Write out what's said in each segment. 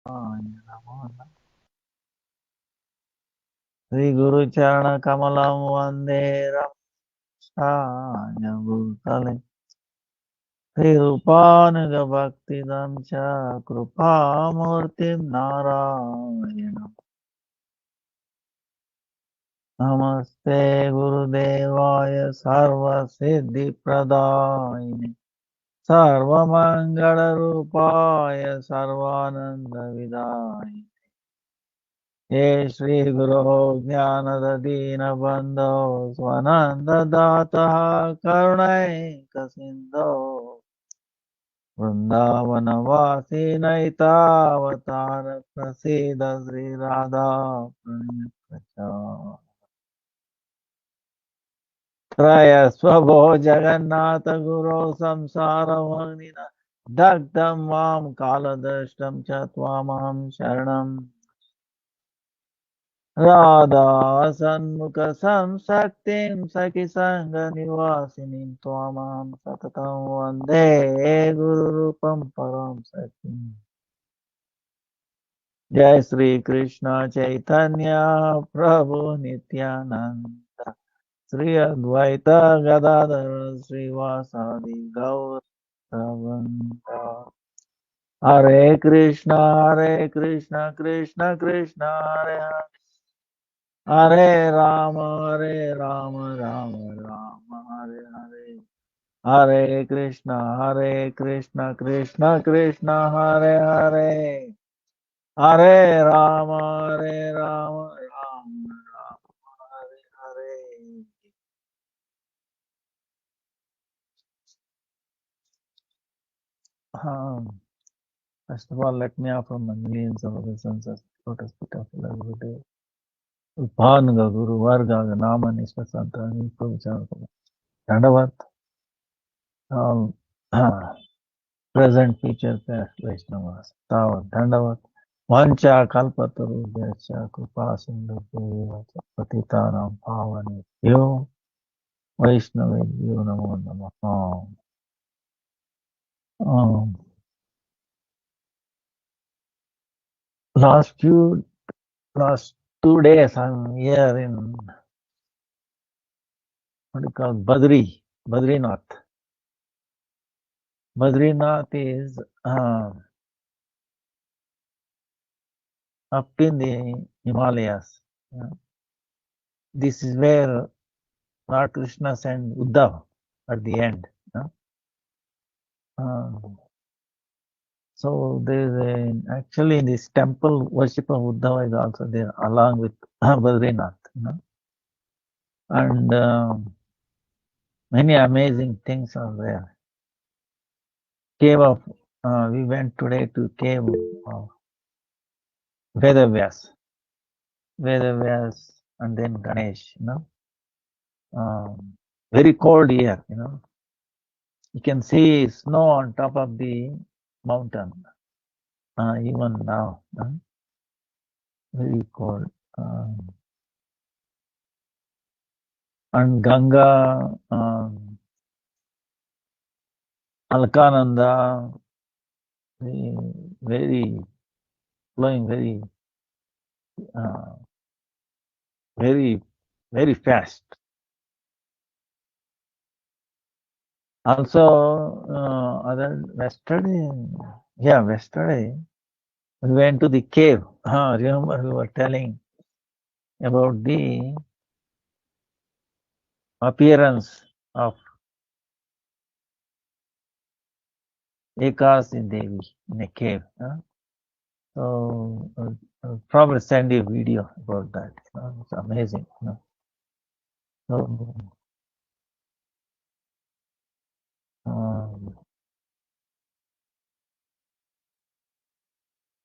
NaMo Sri Guru Charana Kamalam Vande Ramsaya Bhutale Sri Rupanuga Bhakti Damcha Krupa Murtim Narayana Namaste Guru Devaya Sarva Siddhi Pradayane Sarva Mangala Rupaya Sarvananda Vidaya Ye Shri Guru Jnana Dina Bandho Swananda Data Karunai Kasindo Vrindavana Vasi Naita Avatara Prasida Sri Radha Prakacha Traya Swabho Jagannatha Guru Samsara Varnina Dagdam Mam Kaladashtam Chatvamam Sharanam Radha Sanmukha Samsaktim Saki Sangha Nivasinim Twamam Satatam Vande Guru Rupam Param Sakyam Jai Sri Krishna Chaitanya Prabhu Nityananda Sri Advaita Gadadhara Sri Vasadi Gaur Savanta Hare Krishna Krishna Krishna Hare Hare Hare Rama, Rama Rama, Hare Hare. Hare Krishna, Krishna Krishna, Hare Hare. Hare Rama, Rama Rama, Hare Hare. First of all, let me offer my millions of obeisance lotus feet of Lord Guru. Upanga Guru Varga Nama Nishma Santani Prabhupada. Dandavat. All present future past Vaishnavas. Tavat Dandavat. Vancha Kalpatarubhyacha Kripa Sindhu Patitanam Pavane Yo Vaishnavebhyo Namo Namaha. Last 2 days I'm here in what do you call Badrinath. Badrinath is up in the Himalayas. This is where Lord Krishna sent Uddhava at the end. So there is actually this temple worship of Uddhava is also there along with Badrinath. And many amazing things are there. Cave of we went today to cave of Vedavyas, and then Ganesh. Very cold here. You can see snow on top of the mountain even now. Very cold. And Ganga, Alkananda, very flowing very, very fast. Also, yesterday, we went to the cave. Remember we were telling about the appearance of Ekasi Devi in a cave. So I'll probably send you a video about that. It's amazing. So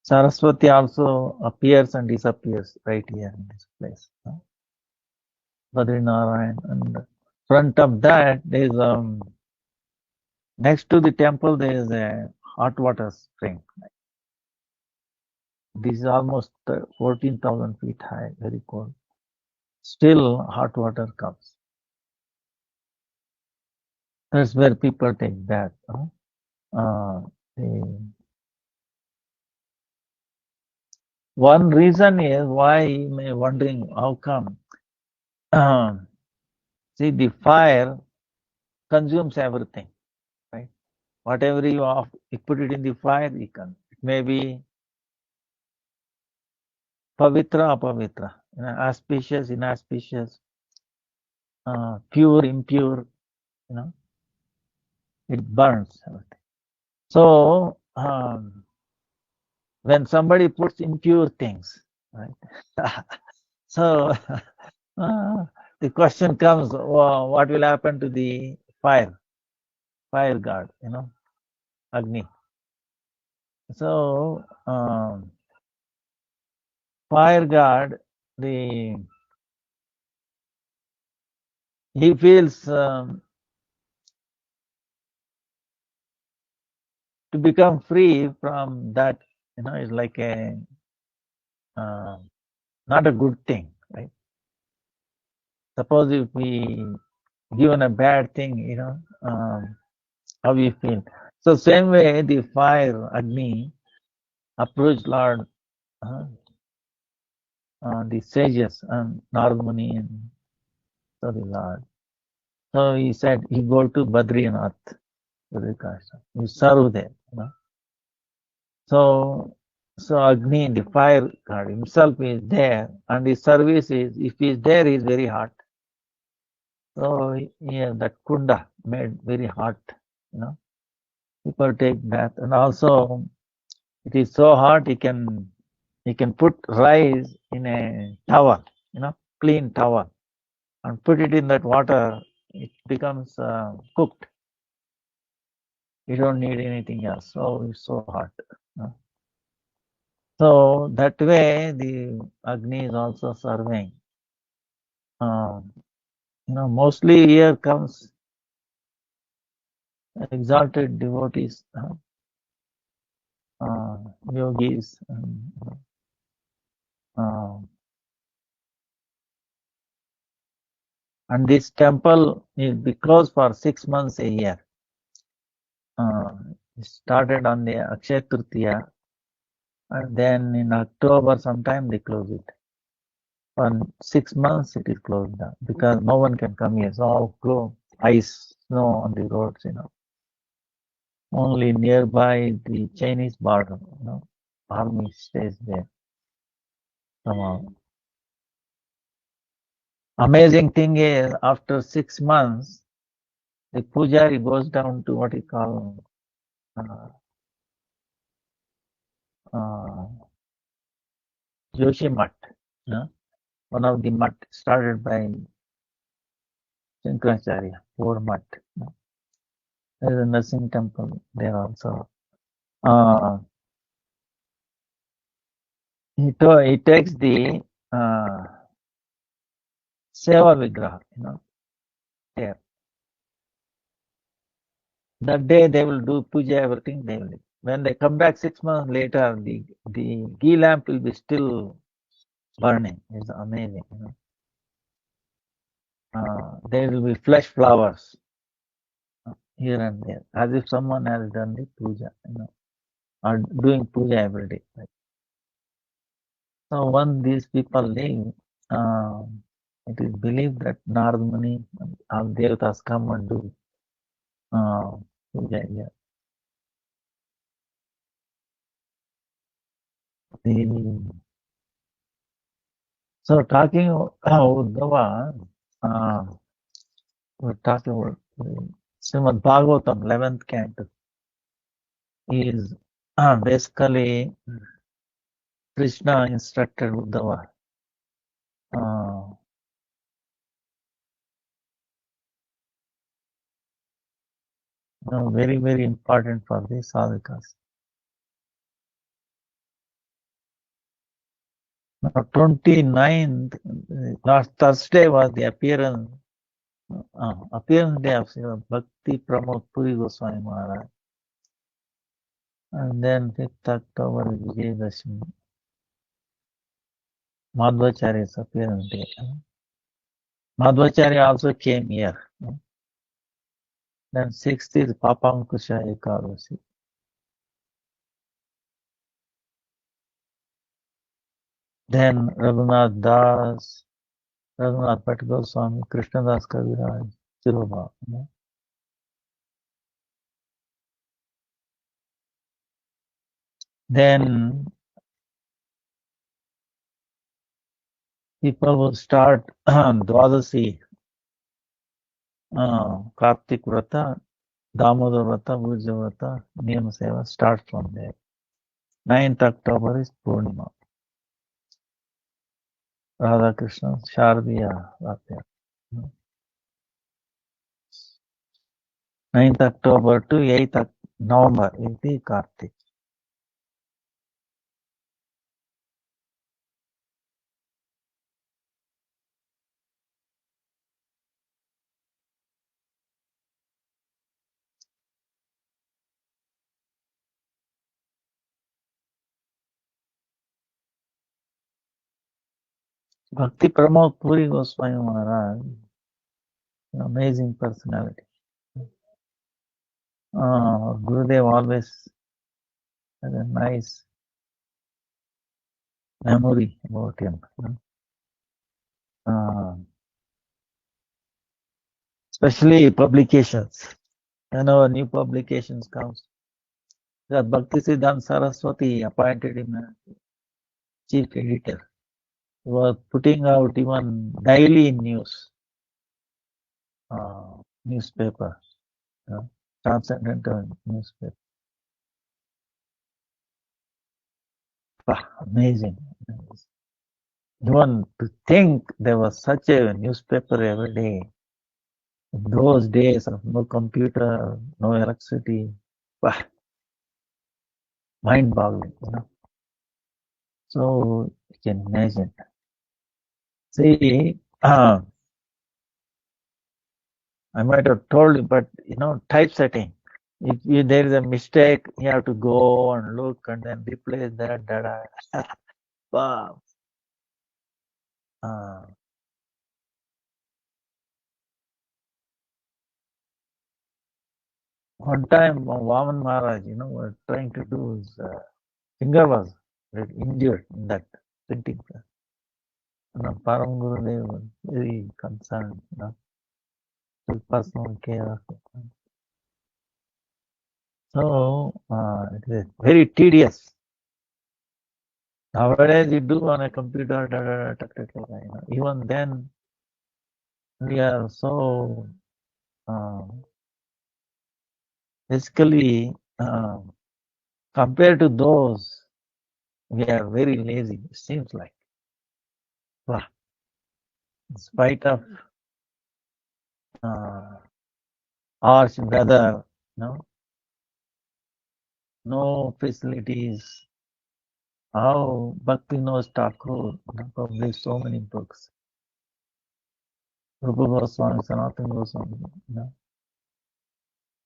Saraswati also appears and disappears right here in this place. Badrinarayan, and front of that there is next to the temple there is a hot water spring. This is almost 14,000 feet high, very cold. Still hot water comes. That's where people take bath. One reason is why you may wondering how come. See, the fire consumes everything, right? Whatever you put it in the fire, it may be pavitra, apavitra, auspicious, inauspicious, pure, impure, you know, it burns everything. So, when somebody puts impure things, right? So, the question comes, well, what will happen to the fire guard, Agni? So, fire guard, he feels to become free from that, is like a not a good thing, right? Suppose if we given a bad thing, how we feel. So same way, the fire Agni approached Lord, the sages and Narad Muni and so the Lord. So he said, he go to Badrinath, you serve there. So Agni, the fire god himself is there, and his service is, if he is there, he is very hot. So yeah, that kunda made very hot, people take bath, and also it is so hot he can put rice in a towel, clean towel, and put it in that water. It becomes cooked. You don't need anything else. So it's so hot. So that way the Agni is also serving. Mostly here comes exalted devotees, yogis, and this temple is closed for 6 months a year. It started on the Akshaya Tritiya, and then in October sometime they close it. For 6 months it is closed down because no one can come here. It's all closed, ice, snow on the roads, Only nearby the Chinese border, army stays there somehow. Amazing thing is, after 6 months, the pujari goes down to what he call Joshi Mutt, one of the mutt started by Shankaracharya, poor mutt. There is a nursing temple there also. He takes the Seva Vigraha, there. That day they will do puja, everything they will do. When they come back 6 months later, the ghee lamp will be still burning. It's amazing. There will be fresh flowers here and there, as if someone has done the puja, or doing puja every day. Right? So once these people leave, it is believed that Narad Muni and all devatas come and do puja here. So talking about Uddhava, we're talking about Srimad Bhagavatam, 11th canto, is basically Krishna instructed Uddhava. Very, very important for the sadhakas. Now, 29th, last Thursday was the appearance day of Bhakti Pramod Puri Goswami Maharaj. And then 5th October is Vijayadashmi. Madhvacharya's appearance day. Madhvacharya also came here. Then 6th is Papankusha Ekadasi. Then Raghunath Das, Raghunath Bhatt Goswami, Krishnadas Kaviraj, Chiroba. Then people will start Dwadasi, Kartik Vrata, Damodar Vrata, Bhuja Vrata, Niyama Seva start from there. 9th October is Purnima. Radha Krishna, Shardiya Vatya. 9th October to 8th November is the Kartik. Bhakti Pramod Puri Goswami Maharaj, an amazing personality. Gurudev always has a nice memory about him. Especially publications. Whenever new publications comes, that Bhakti Siddhanta Saraswati appointed him as chief editor. He was putting out even daily news, newspaper, transcendental newspaper. Amazing. Even to think there was such a newspaper every day. In those days of no computer, no electricity, mind-boggling, So you can imagine. See, I might have told you, but typesetting. If there is a mistake, you have to go and look and then replace that. Wow. One time, Vaman Maharaj, was trying to do his finger was injured in that printing press. Param Gurudev was very concerned, took personal care of it. So it is very tedious. Nowadays, you do on a computer, even then, we are so basically compared to those, we are very lazy. It seems like, in spite of harsh weather, no facilities. How Bhakti knows Thakur published so many books. Rupa Goswami, Sanatana Goswami,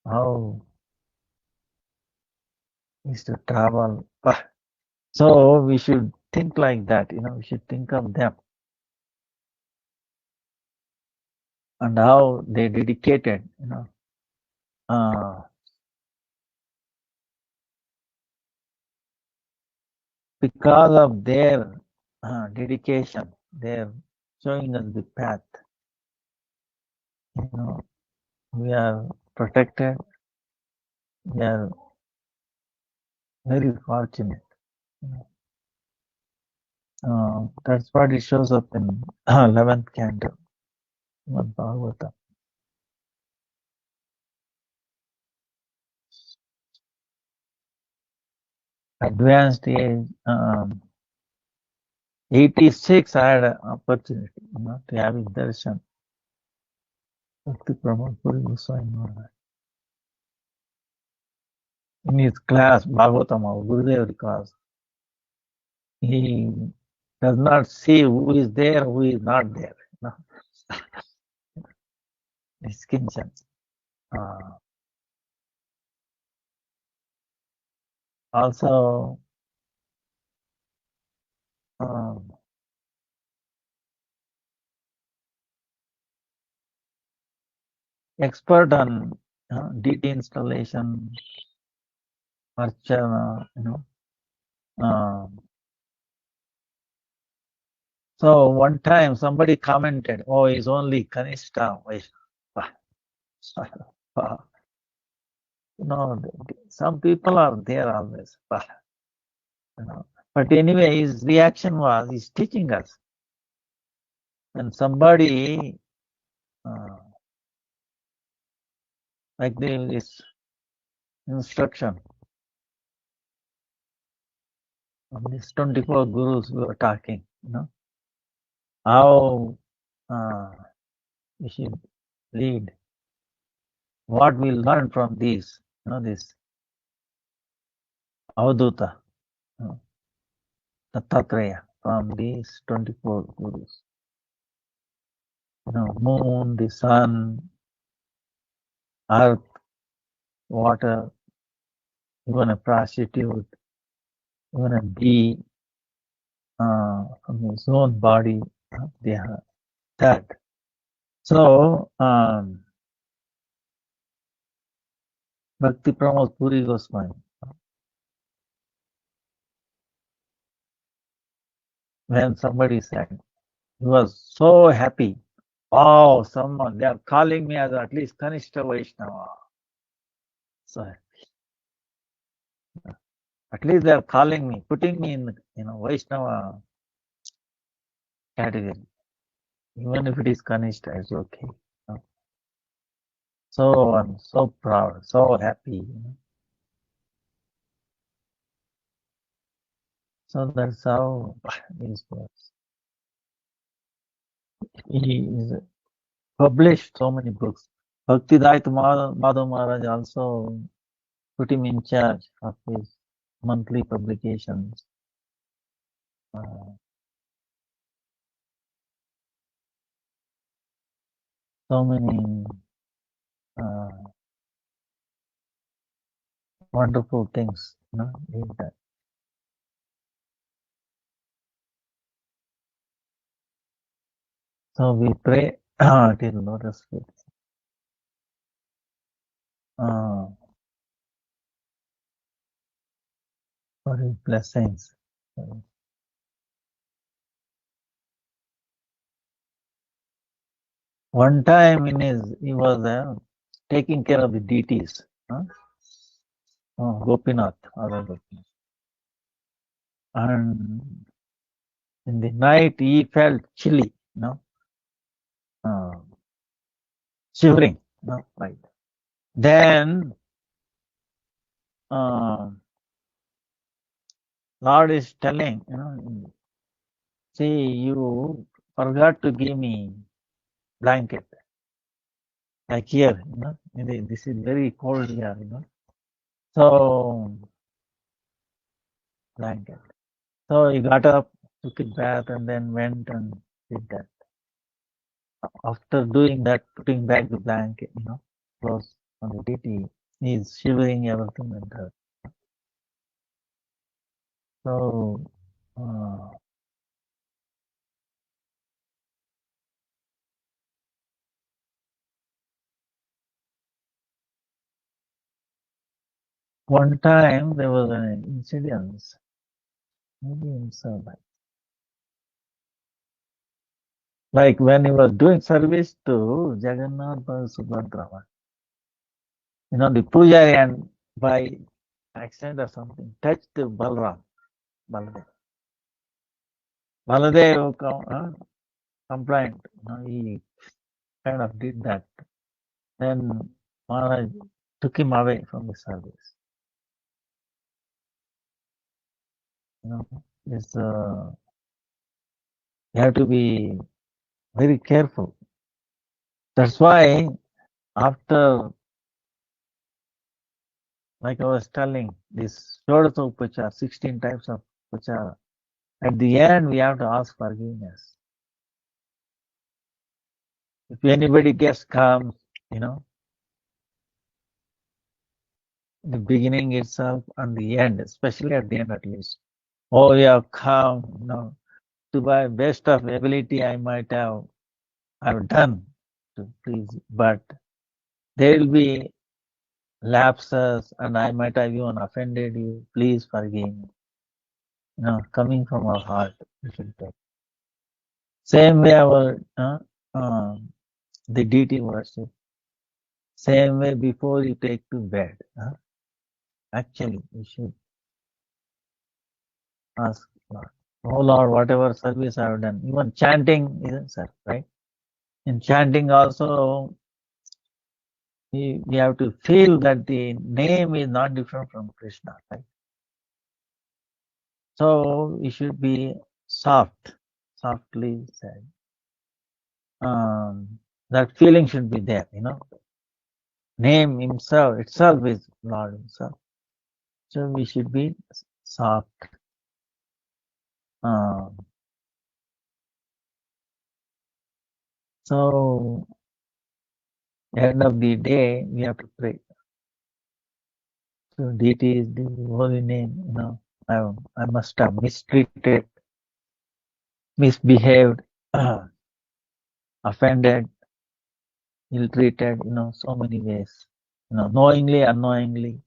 how he used to travel. So we should think like that, we should think of them and how they dedicated, because of their dedication, they're showing us the path. We are protected. We are very fortunate. That's what it shows up in 11th canto, Bhagavatam. Advanced age, 86, I had an opportunity to have his darshan. Bhakti Pramod Puri Goswami Maharaj. In his class, Bhagavatam, our Gurudev class, he does not see who is there, who is not there. It's Kinchan. Also, expert on DT installation, Archana, So one time somebody commented, "Oh, he's only Kanishta Vaishnava." You know, some people are there always. You know. But anyway, his reaction was, he's teaching us. When somebody, like this instruction, of these 24 gurus we were talking, you know, how we should lead, what we learn from these, you know, this Avadhuta, you know, Dattatreya, from these 24 gurus. You know, moon, the sun, earth, water, even a prostitute, even a bee, from his own body, they have that. So, Bhakti Pramod Puri Goswami, when somebody said, he was so happy. Oh, someone, they are calling me as at least Kanishta Vaishnava. So, at least they are calling me, putting me in, you know, Vaishnava category. Even if it is Kanishta, it's okay. You know. So I'm so proud, so happy. You know. So that's how this works. He is published so many books. Bhaktivedanta Madhav Maharaj also put him in charge of his monthly publications. So many wonderful things, you know, in that. So we pray till lotus feet for his blessings. One time he was taking care of the deities, Gopinath, and in the night he felt chilly, you know, shivering, you know, like that. Then Lord is telling, you know, see, you forgot to give me blanket. Like here, you know, this is very cold here, you know. So, blanket. So he got up, took a bath, and then went and did that. After doing that, putting back the blanket, you know, close on the deity, he's shivering everything like that. So, one time there was an incident, maybe in Surabaya. Like when he was doing service to Jagannath Subhadra, you know, the pujari, and by accident or something, touched Balram, Baladev. Baladev complained, you know, he kind of did that. Then Maharaj took him away from the service. You know, it's, you have to be very careful. That's why after, like I was telling, this Shodasa Upachara, 16 types of Upachara, at the end we have to ask forgiveness. If anybody guest comes, you know, the beginning itself and the end, especially at the end at least. Oh, you have come, you know, to my best of ability I might have done to please, but there will be lapses and I might have even offended you. Please forgive me. You know, coming from our heart, we should do. Same way our the deity worship. Same way before you take to bed. Actually, you should ask Lord. Oh Lord, whatever service I have done, even chanting isn't service, right? In chanting also, we have to feel that the name is not different from Krishna, right? So it should be softly said. That feeling should be there, Name itself is Lord Himself. So we should be soft. So end of the day, we have to pray. So deity is the holy name, I must have mistreated, misbehaved, offended, ill-treated, so many ways, knowingly, unknowingly.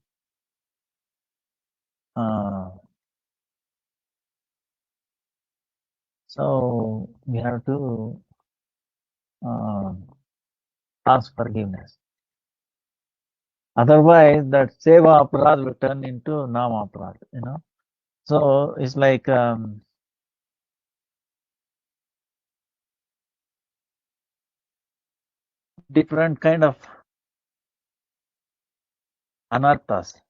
So we have to ask forgiveness. Otherwise, that seva aparad will turn into nama aparad, So it's like different kind of anarthas,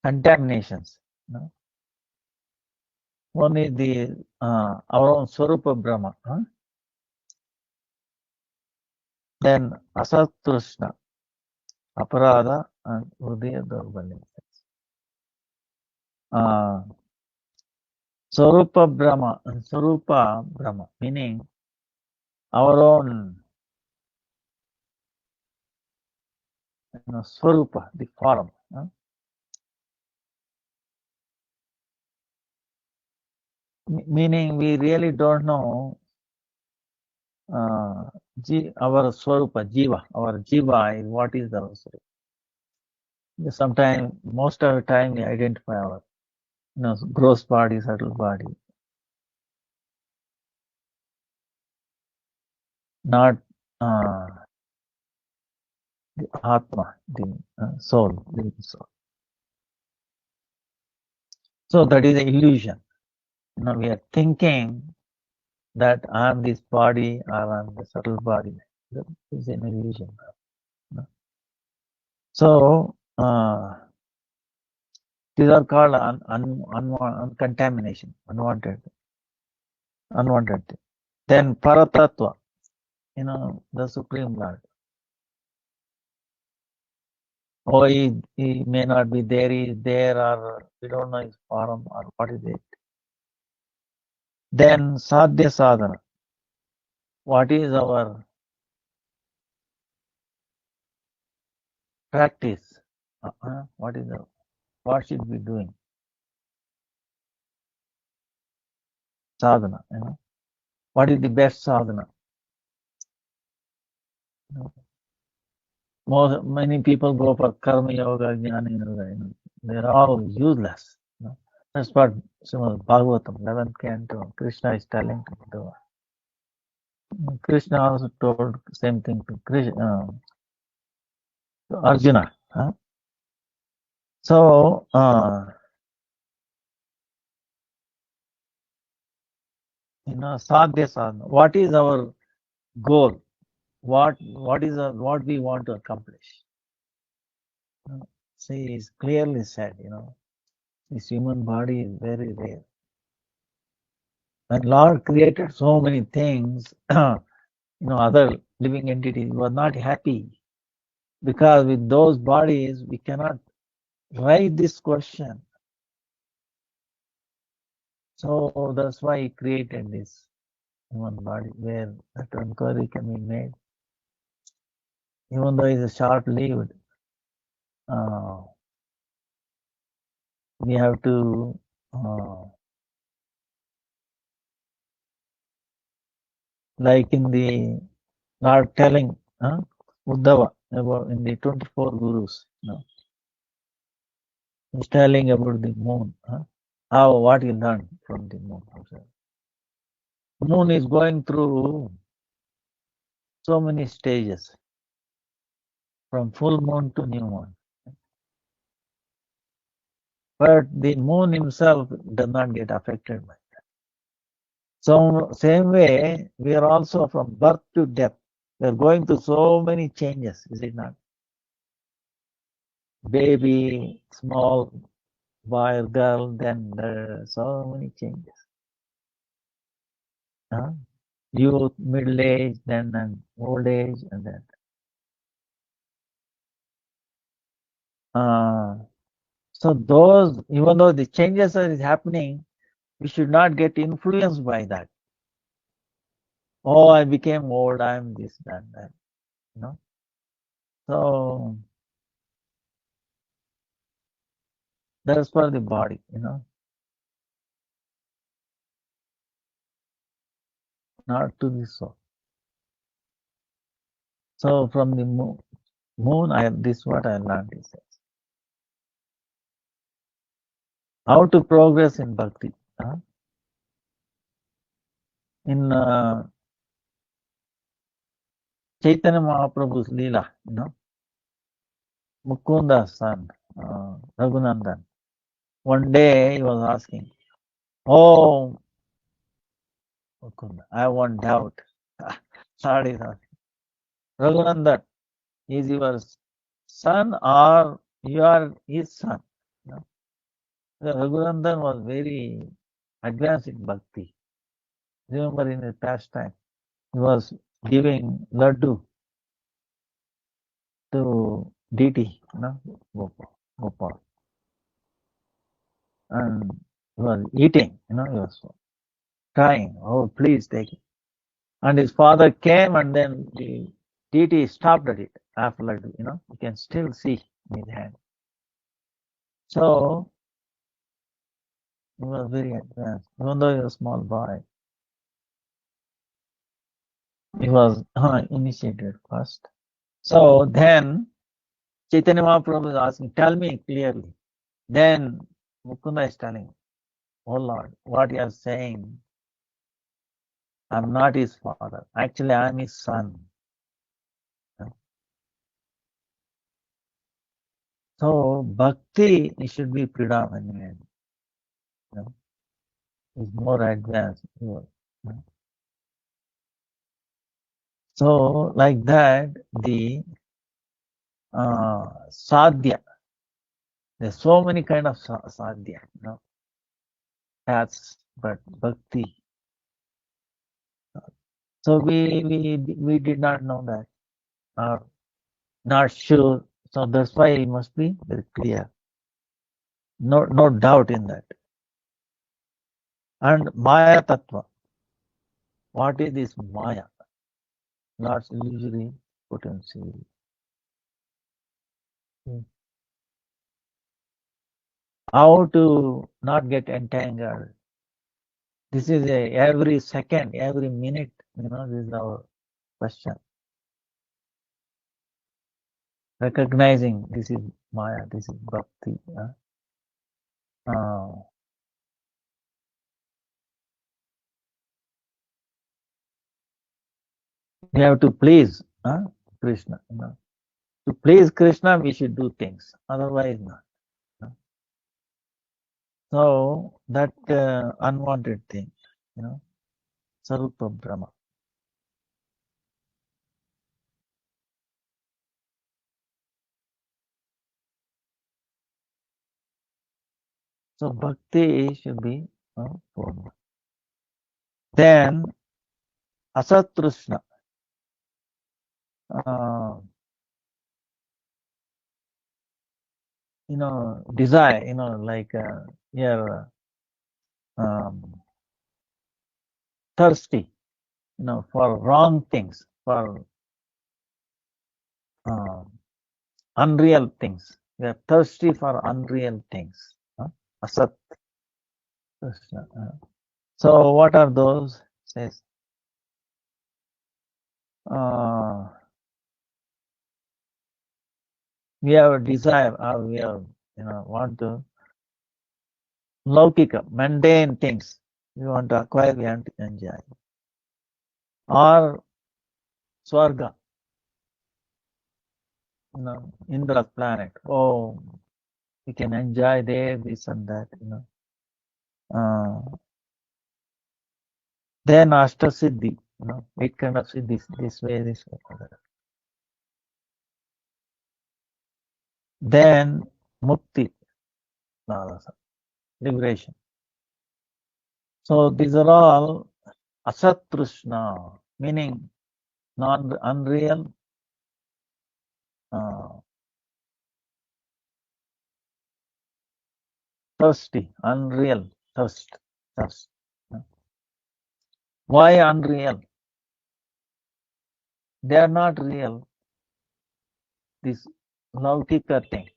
contaminations. One is the our own Swarupa Brahma. Then Asatrushna, Aparada, and Udaya Durbalim. Swarupa Brahma, and Swarupa Brahma, meaning our own Swarupa, the form. Meaning we really don't know our Swarupa, Jiva. Our Jiva is what is our Swarupa. Sometimes, most of the time, we identify our gross body, subtle body. Not the Atma, the soul, living soul. So that is an illusion. We are thinking that I am this body, I am the subtle body. That is an illusion. So these are called contamination, unwanted. Then Paratattva, the Supreme Lord. Oh, he may not be there, he is there, or we don't know his form, or what is it. Then Sadhya Sadhana. What is our practice? What should we be doing? Sadhana, What is the best sadhana? Many people go for karma yoga, jnana yoga, they're all useless. That's what Srimad Bhagavatam, 11th canto, Krishna is telling to do. Krishna also told the same thing to Arjuna. So, sadhya sadhana. What is our goal? What we want to accomplish? See, it's clearly said, this human body is very rare. And Lord created so many things, other living entities were not happy because with those bodies we cannot write this question. So that's why He created this human body where that inquiry can be made. Even though it's a short-lived, we have to like in the Lord telling Uddhava about in the 24 Gurus. He's telling about the moon. How, what you learn from the moon? Moon is going through so many stages, from full moon to new moon. But the moon himself does not get affected by that. So same way, we are also from birth to death. We are going through so many changes, is it not? Baby, small boy or girl, then there are so many changes. Huh? Youth, middle age, then and old age, and then. So those, even though the changes are happening, we should not get influenced by that. Oh, I became old, I'm this, that, you know. So that's for the body, you know, not to the soul. So from the moon, this is what I learned. He says, how to progress in bhakti. Huh? In Chaitanya Mahaprabhu's Leela, you know, Mukunda's son, Raghunandan. One day he was asking, "Oh, Mukunda, I have one doubt." Lord is asking, Raghunandan, is your son or you are his son? You know, the Raghunandan was very advanced in bhakti. Remember in the past time, he was giving laddu to deity, you know, Gopal, and he was eating, you know, he was crying, "Oh, please take it." And his father came, and then the deity stopped at it after laddu, you know, you can still see in his hand. So he was very advanced, even though he was a small boy. He was initiated first. So then Chaitanya Mahaprabhu is asking, "Tell me clearly." Then Mukunda is telling, "Oh Lord, what you are saying, I'm not his father. Actually, I'm his son." So bhakti should be predominant. You know, is more advanced. You know. So like that, the sadhya. There's so many kind of sadhya, you know, paths, but bhakti. So we did not know that, or not sure. So that's why it must be very clear. No doubt in that. And Maya Tattva. What is this Maya? Lord's illusory potency. How to not get entangled. This is every second, every minute, you know, this is our question. Recognizing this is Maya, this is Bhakti. We have to please Krishna. You know. To please Krishna, we should do things. Otherwise, not. You know. So that unwanted thing, you know, Sarupa Brahma. So bhakti should be formed. Then asatrishna, you know, desire, you know, like you're thirsty, you know, for wrong things, for unreal things. We are thirsty for unreal things. Asat Krishna. So what are those? Says we have a desire, or we have, you know, want to Laukika, mundane things. We want to acquire, we want to enjoy. Or Swarga, Indra's planet. Oh, we can enjoy there, this and that, Then Ashtasiddhi, 8 kind of siddhis, this way, this way. Then Mukti, liberation. So these are all Asat meaning unreal, thirsty, unreal, thirst. Why unreal? They are not real. This Laukika thing,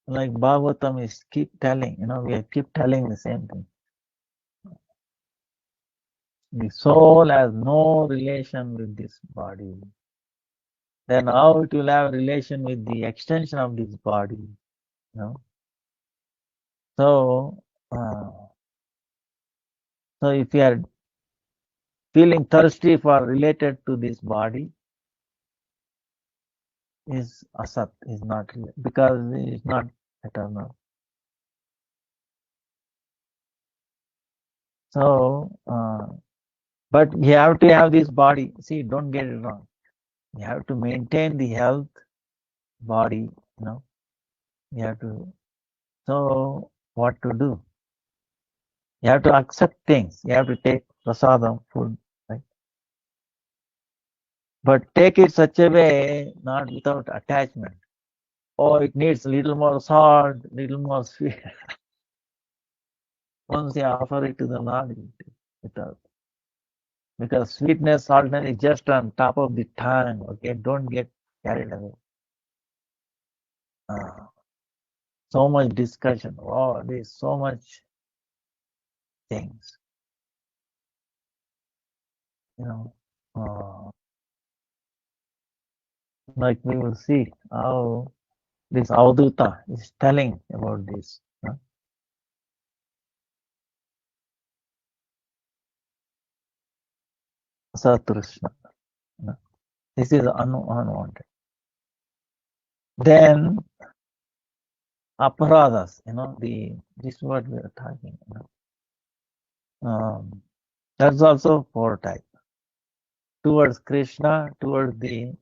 like Bhagavatam is keep telling, we keep telling the same thing. The soul has no relation with this body. Then how it will have relation with the extension of this body, So, so if you are feeling thirsty for related to this body, is asat, is not real, because it is not eternal. So, but you have to have this body. See, don't get it wrong. You have to maintain the health body, You have to. So, what to do? You have to accept things. You have to take prasadam, food, right? But take it such a way, not without attachment. Oh, it needs a little more salt, little more sweet. Once you offer it to the Lord, without. Because sweetness, saltness is just on top of the tongue, okay? Don't get carried away. So much discussion. Oh, there's so much things, like we will see how this Avduta is telling about this. Satrishna. This is unwanted. Then aparadas, this what we are talking. That's also 4 types. Towards Krishna, towards the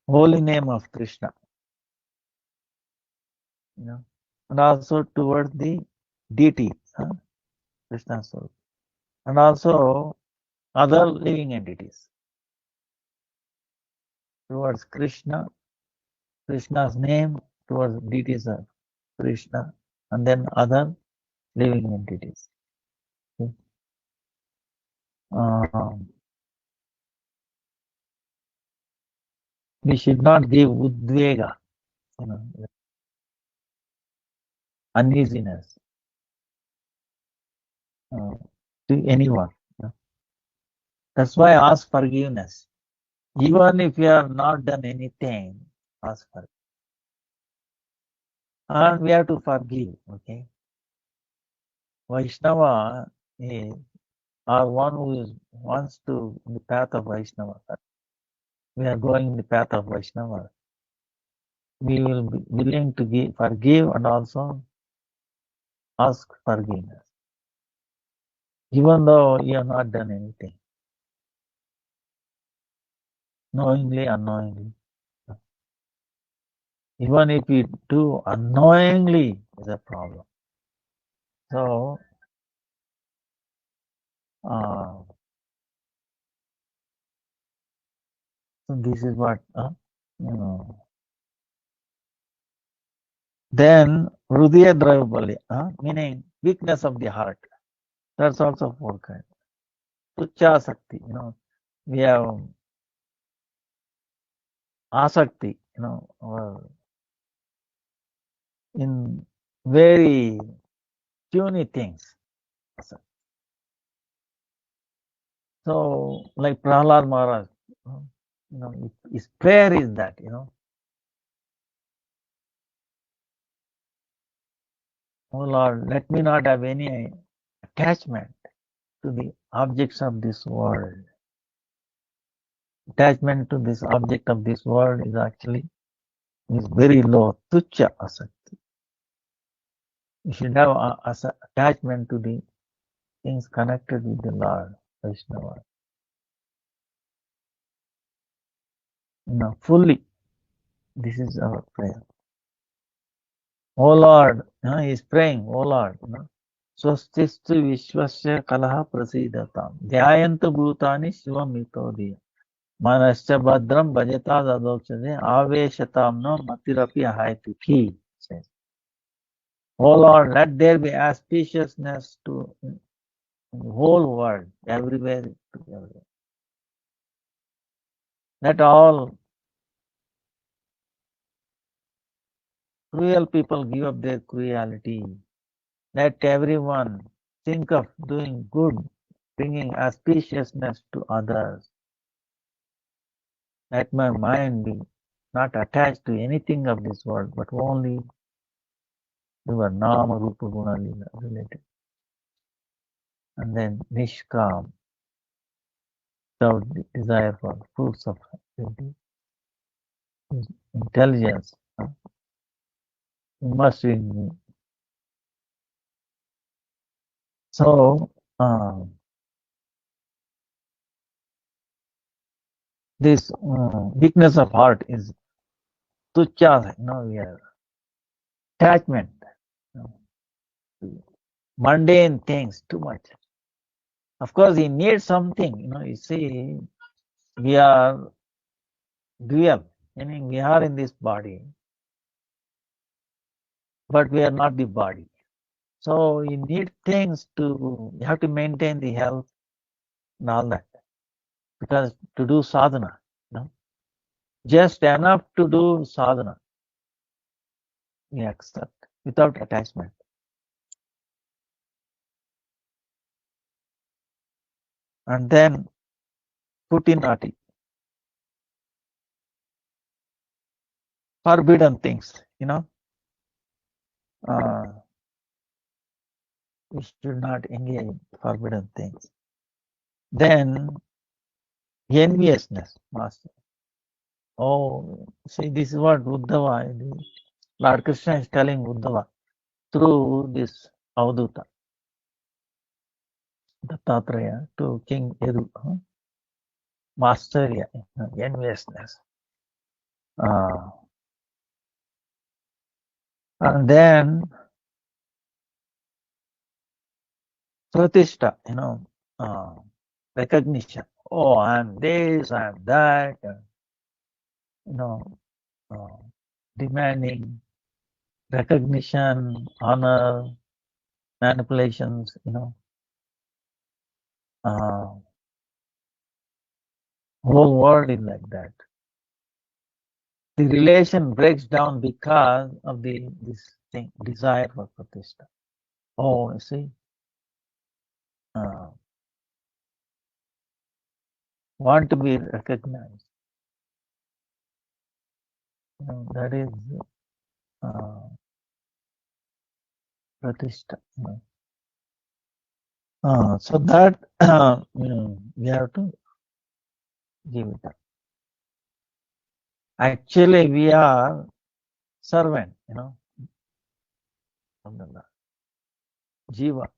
holy name of Krishna, and also towards the deity, Krishna's soul, and also other living entities. Towards Krishna, Krishna's name, towards deities of Krishna, and then other living entities. We should not give udvega, uneasiness to anyone. That's why I ask forgiveness. Even if you have not done anything, ask for it. And we have to forgive, okay? Vaishnava is, or one who wants to in the path of Vaishnava. We are going in the path of Vaishnava. We will be willing to forgive and also ask forgiveness. Even though you have not done anything. Knowingly, unknowingly. Even if we do unknowingly, is a problem. So, so this is what, Then, Hrudaya Draupali, meaning weakness of the heart. That's also 4 kinds. Tucha Sakti, we have Asakti, in very puny things. So, like Prahlad Maharaj, his prayer is that, Oh Lord, let me not have any attachment to the objects of this world. Attachment to this object of this world is actually is very low. Tucha asakti. You should have attachment to the things connected with the Lord, Vaishnava. Fully. This is our prayer. Oh Lord, he is praying, oh Lord, Swastistu Vishwasya Kalaha Prasidatam. Dhyayantu Bhutani Shivamito Manascha Badram Bhajata Dadokshade Aveshatam no Matirapi Ahayatuki. Says, oh Lord, let there be auspiciousness to the whole world, everywhere. Let all cruel people give up their cruelty. Let everyone think of doing good, bringing auspiciousness to others. Let my mind be not attached to anything of this world, but only your Nama Rupa Guna Lila related. And then Nishkam, without desire for fruits of intelligence, immersed in me. So, this weakness of heart is tucha, we are attachment, to mundane things too much. Of course, he needs something, you see, we are dual, meaning we are in this body, but we are not the body. So you need things you have to maintain the health and all that. Because to do sadhana, just enough to do sadhana, we accept without attachment. And then putinati, forbidden things, we should not engage in forbidden things. Then enviousness, master. Oh, see, this is what Uddhava, Lord Krishna is telling Uddhava through this Avadhuta, Dattatreya, to King Yadu, mastery, enviousness. And then Pratishta, recognition. Oh, I'm this, I'm that, demanding recognition, honor, manipulations, whole world is like that. The relation breaks down because of this thing, desire for Pratishta. Oh, you see, want to be recognized. That is Pratishta. So that we have to give it up. Actually, we are servant, Jiva.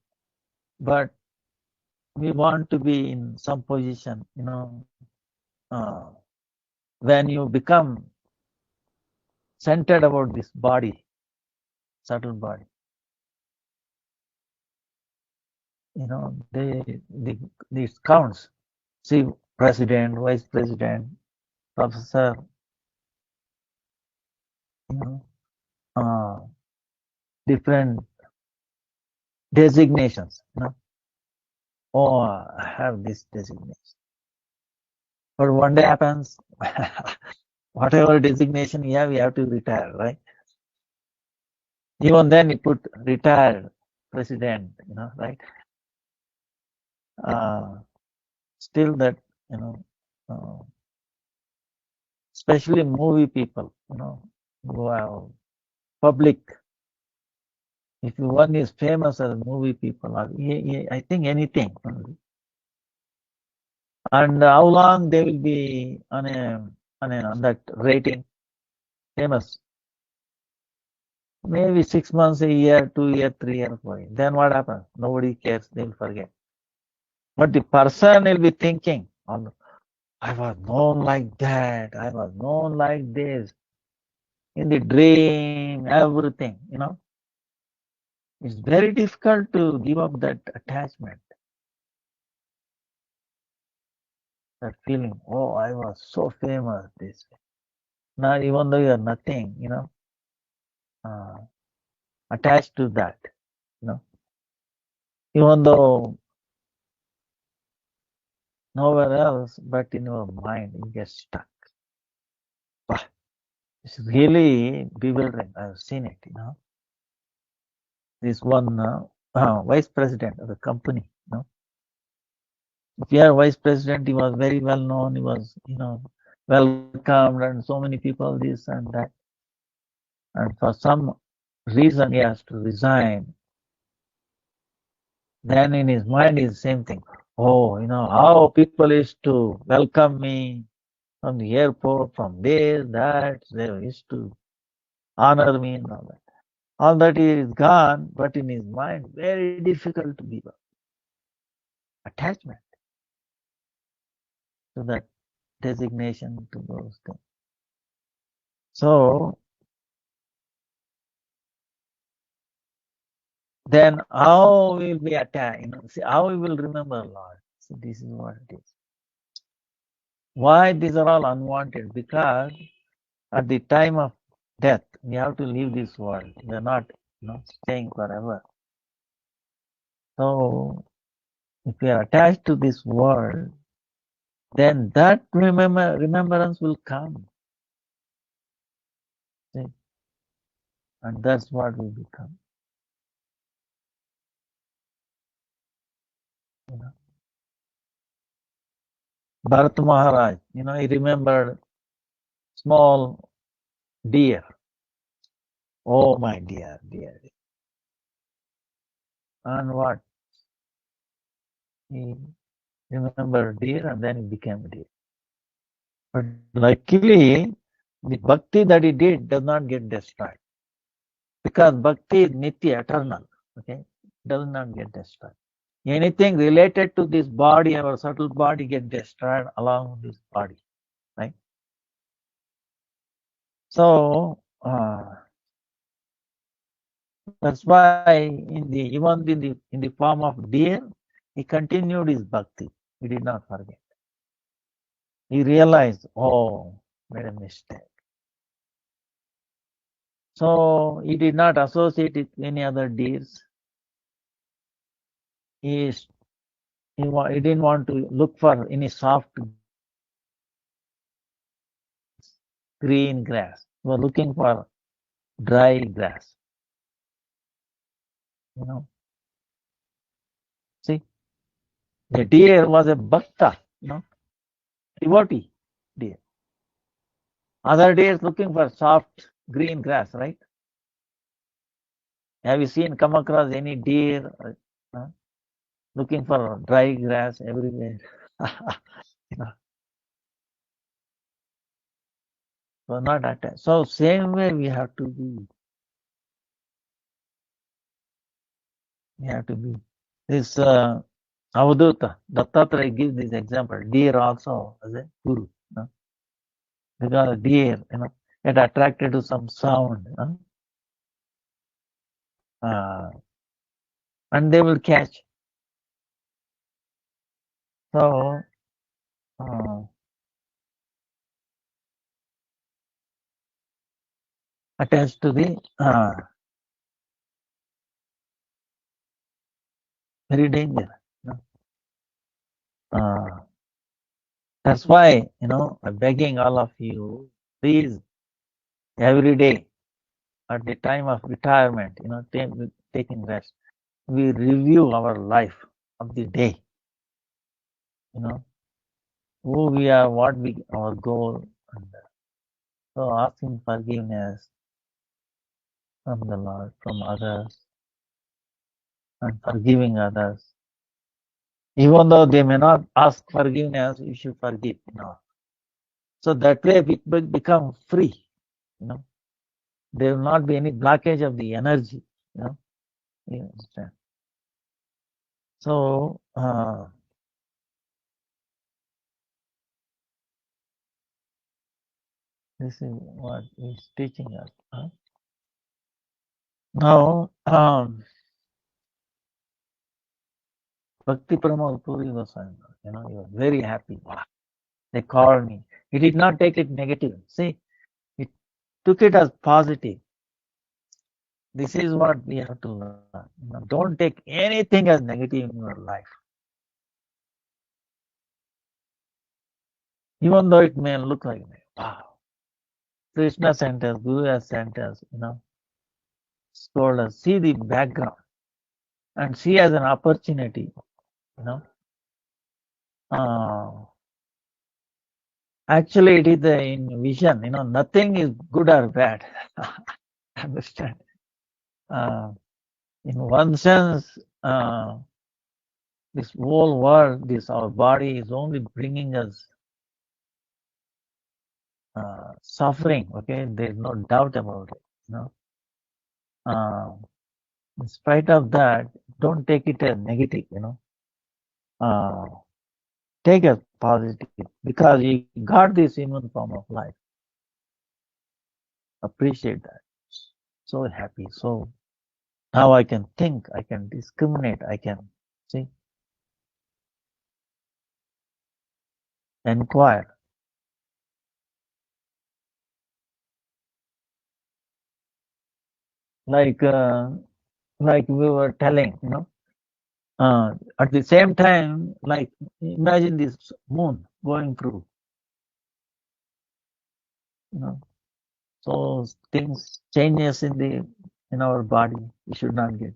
But we want to be in some position, when you become centered about this body, subtle body, this counts. See, president, vice president, professor, different designations, Oh, I have this designation. But one day happens, whatever designation you have to retire, right? Even then you put retired president, right? Still that, especially movie people, who have public If one is famous as movie people, or I think anything, and how long they will be on that rating, famous. Maybe 6 months, a year, 2 year, 3 year, 4 year. Then what happens? Nobody cares. They'll forget. But the person will be thinking, oh, I was known like that. I was known like this. In the dream, everything, It's very difficult to give up that attachment, that feeling, oh, I was so famous this way. Now, even though you're nothing, uh, attached to that, even though nowhere else, but in your mind, you get stuck. Wow, it's really bewildering. I've seen it, This one vice president of the company, If you are vice president, he was very well known. He was, welcomed, and so many people, this and that. And for some reason, he has to resign. Then in his mind is the same thing. Oh, how people used to welcome me from the airport, from this, that. They used to honor me and all that. All that is gone, but in his mind, very difficult to give up. Attachment to that designation, to those things. So then how will we attach? See, how we will remember Lord? So this is what it is. Why these are all unwanted? Because at the time of death, we have to leave this world. We are not, staying forever. So if we are attached to this world, then that remembrance will come. See? And that's what we become. Bharat Maharaj, he remembered small deer. Oh, my dear. And what? He remembered deer and then he became a deer. But luckily, the bhakti that he did does not get destroyed. Because bhakti is nitya, eternal. Okay? Does not get destroyed. Anything related to this body, our subtle body, get destroyed along with this body. Right? So, that's why even in the form of deer, he continued his bhakti. He did not forget. He realized, oh, made a mistake. So he did not associate with any other deers. He didn't want to look for any soft green grass. He was looking for dry grass. See, the deer was a bhakta, devotee deer. Other deers looking for soft green grass, right? Have you come across any deer looking for dry grass everywhere? So not attached. So same way we have to be. We have to be. This Avadhuta, Dattatreya gives this example. Deer also as a guru. Because deer, get attracted to some sound. And they will catch. So, attached to the very dangerous. That's why, I'm begging all of you, please, every day, at the time of retirement, taking rest, we review our life of the day. Who we are, our goal, and so asking forgiveness from the Lord, from others, and forgiving others. Even though they may not ask forgiveness, you should forgive. So that way people become free. There will not be any blockage of the energy. You understand? So this is what he's teaching us. Now, Bhakti Pramod Puri was, he was very happy. Wow. They called me. He did not take it negative. See, he took it as positive. This is what we have to learn. Don't take anything as negative in your life. Even though it may look like, wow, Krishna sent us, Guru has sent us, told us, see the background and see as an opportunity, Actually, it is in vision, nothing is good or bad. Understand? In one sense, this whole world, our body is only bringing us suffering. Okay, there is no doubt about it. In spite of that, don't take it as negative. Take it as positive because you got this human form of life. Appreciate that. So happy. So now I can think. I can discriminate. I can see, inquire. Like we were telling, at the same time, like imagine this moon going through, so things changes in our body. We should not get.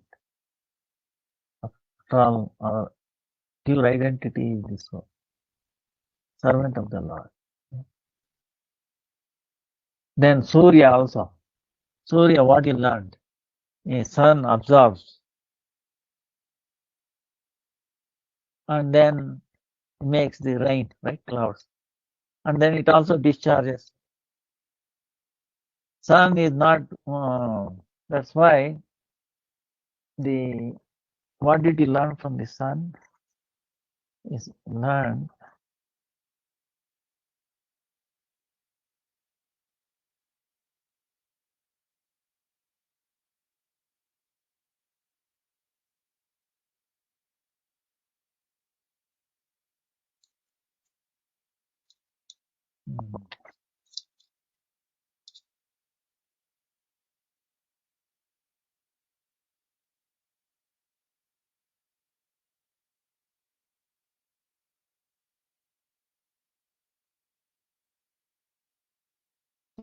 After all, our pure identity is this one, servant of the Lord. Then Surya also. Surya, what he learned? A sun absorbs and then makes the rain, right? Clouds. And then it also discharges. Sun is not, that's why what did he learn from the sun? Is learn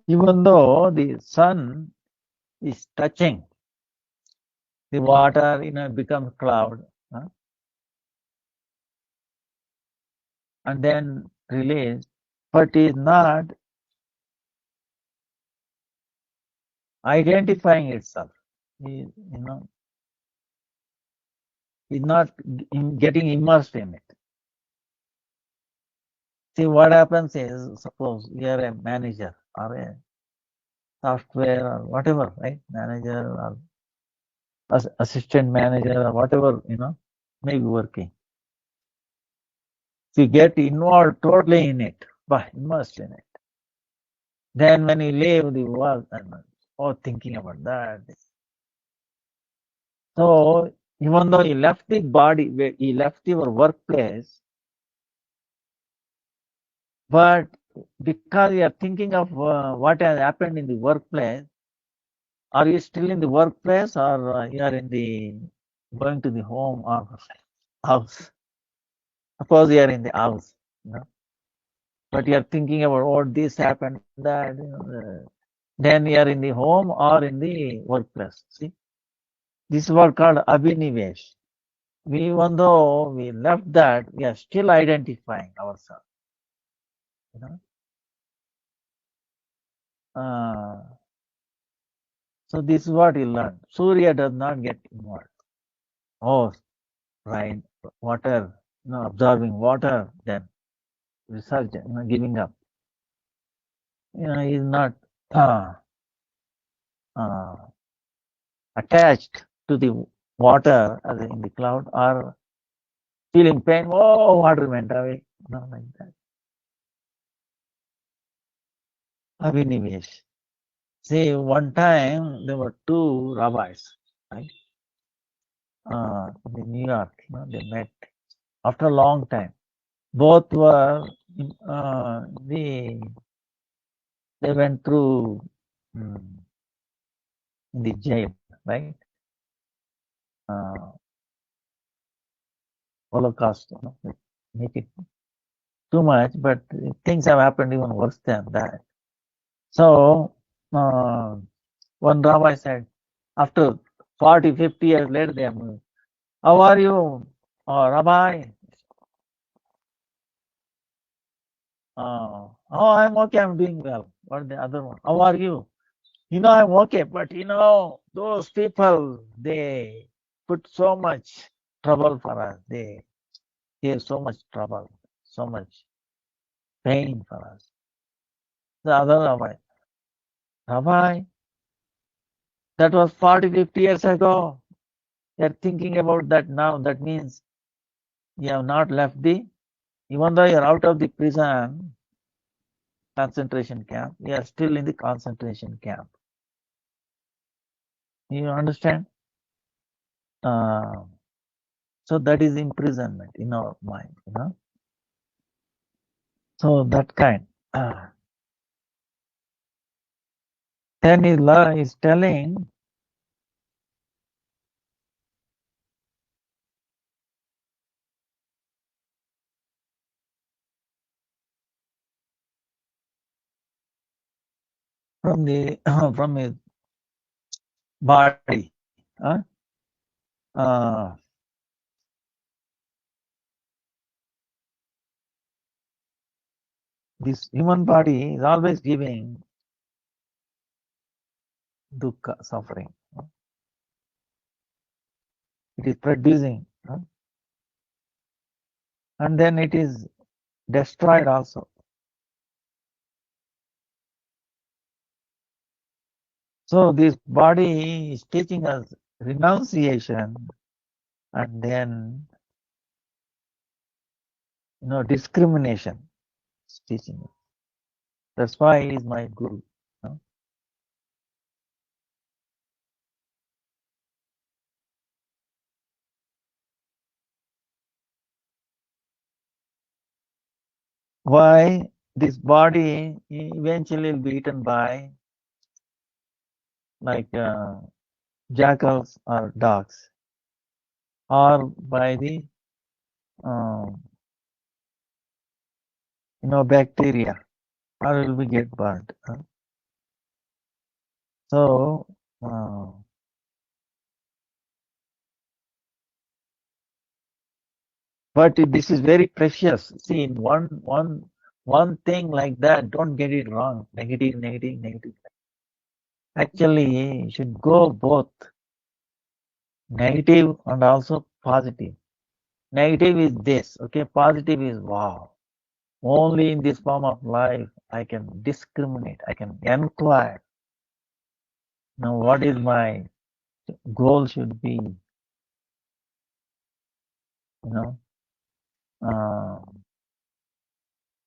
even though the sun is touching the water, it becomes cloud, and then released, but is not identifying itself. Is not getting immersed in it. See, what happens is, suppose you are a manager or a software or whatever, right? Manager or assistant manager or whatever, may be working. If you get involved totally in it, immersed in it, then when you leave the work and thinking about that. So even though you left the body, you left your workplace, but because you are thinking of what has happened in the workplace, are you still in the workplace or you are going to the home or house? Suppose you are in the house, but you are thinking about what this happened, that, then you are in the home or in the workplace. See, this is what called abhinivesh. Even though we left that, we are still identifying ourselves. So this is what he learned. Surya does not get involved. Oh, rain, water, absorbing water, then resurgent, giving up. Is not uh, uh, attached to the water as in the cloud or feeling pain. Oh, water went away. Not like that. Abhinivesh. See, one time there were two rabbis, right? In New York, they met after a long time. Both were they went through the jail, right? Holocaust, make it too much, but things have happened even worse than that. So one rabbi said, after 40, 50 years later, they are moving. How are you, Rabbi? Oh, I'm okay, I'm doing well. What the other one? How are you? I'm okay, but those people, they put so much trouble for us. They gave so much trouble, so much pain for us. The other Rabbi, that was 40, 50 years ago. They're thinking about that now. That means you have not left even though you're out of the prison, concentration camp, you are still in the concentration camp. You understand? So that is imprisonment in our mind, So that kind. Then is telling from the from his body. This human body is always giving dukkha, suffering. It is producing, and then it is destroyed also. So this body is teaching us renunciation and then discrimination. It's teaching us. That's why he is my guru. Why this body eventually will be eaten by like jackals or dogs, or by the bacteria, or will be get burnt. So but this is very precious. See, in one thing like that, don't get it wrong. Negative, negative, negative. Actually, you should go both negative and also positive. Negative is this, okay? Positive is wow. Only in this form of life I can discriminate. I can inquire. Now, what is my goal should be,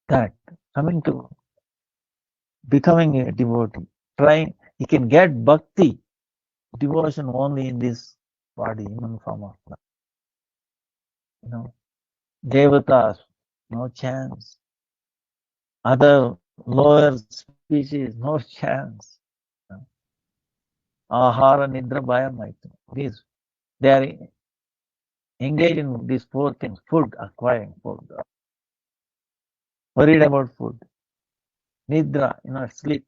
that coming to becoming a devotee. Trying, you can get bhakti, devotion only in this body, human form of life. Devatas, no chance. Other lower species, no chance. Ahara, nidra, bhaya, maitri. They are engaged in these four things: food, acquiring food, worried about food, nidra, sleep,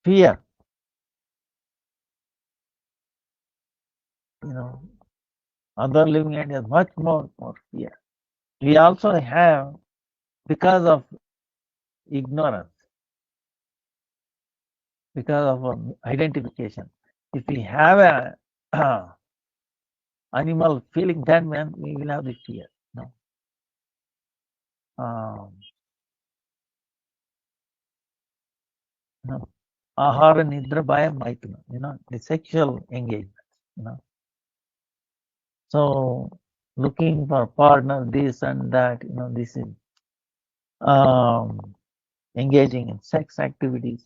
fear, other living entities, much more fear. We also have, because of ignorance, because of identification, if we have a animal feeling, then when we will have the fear. No. No. Ahara nidra bhayam maituna, the sexual engagement, So looking for partner, this and that, this is engaging in sex activities,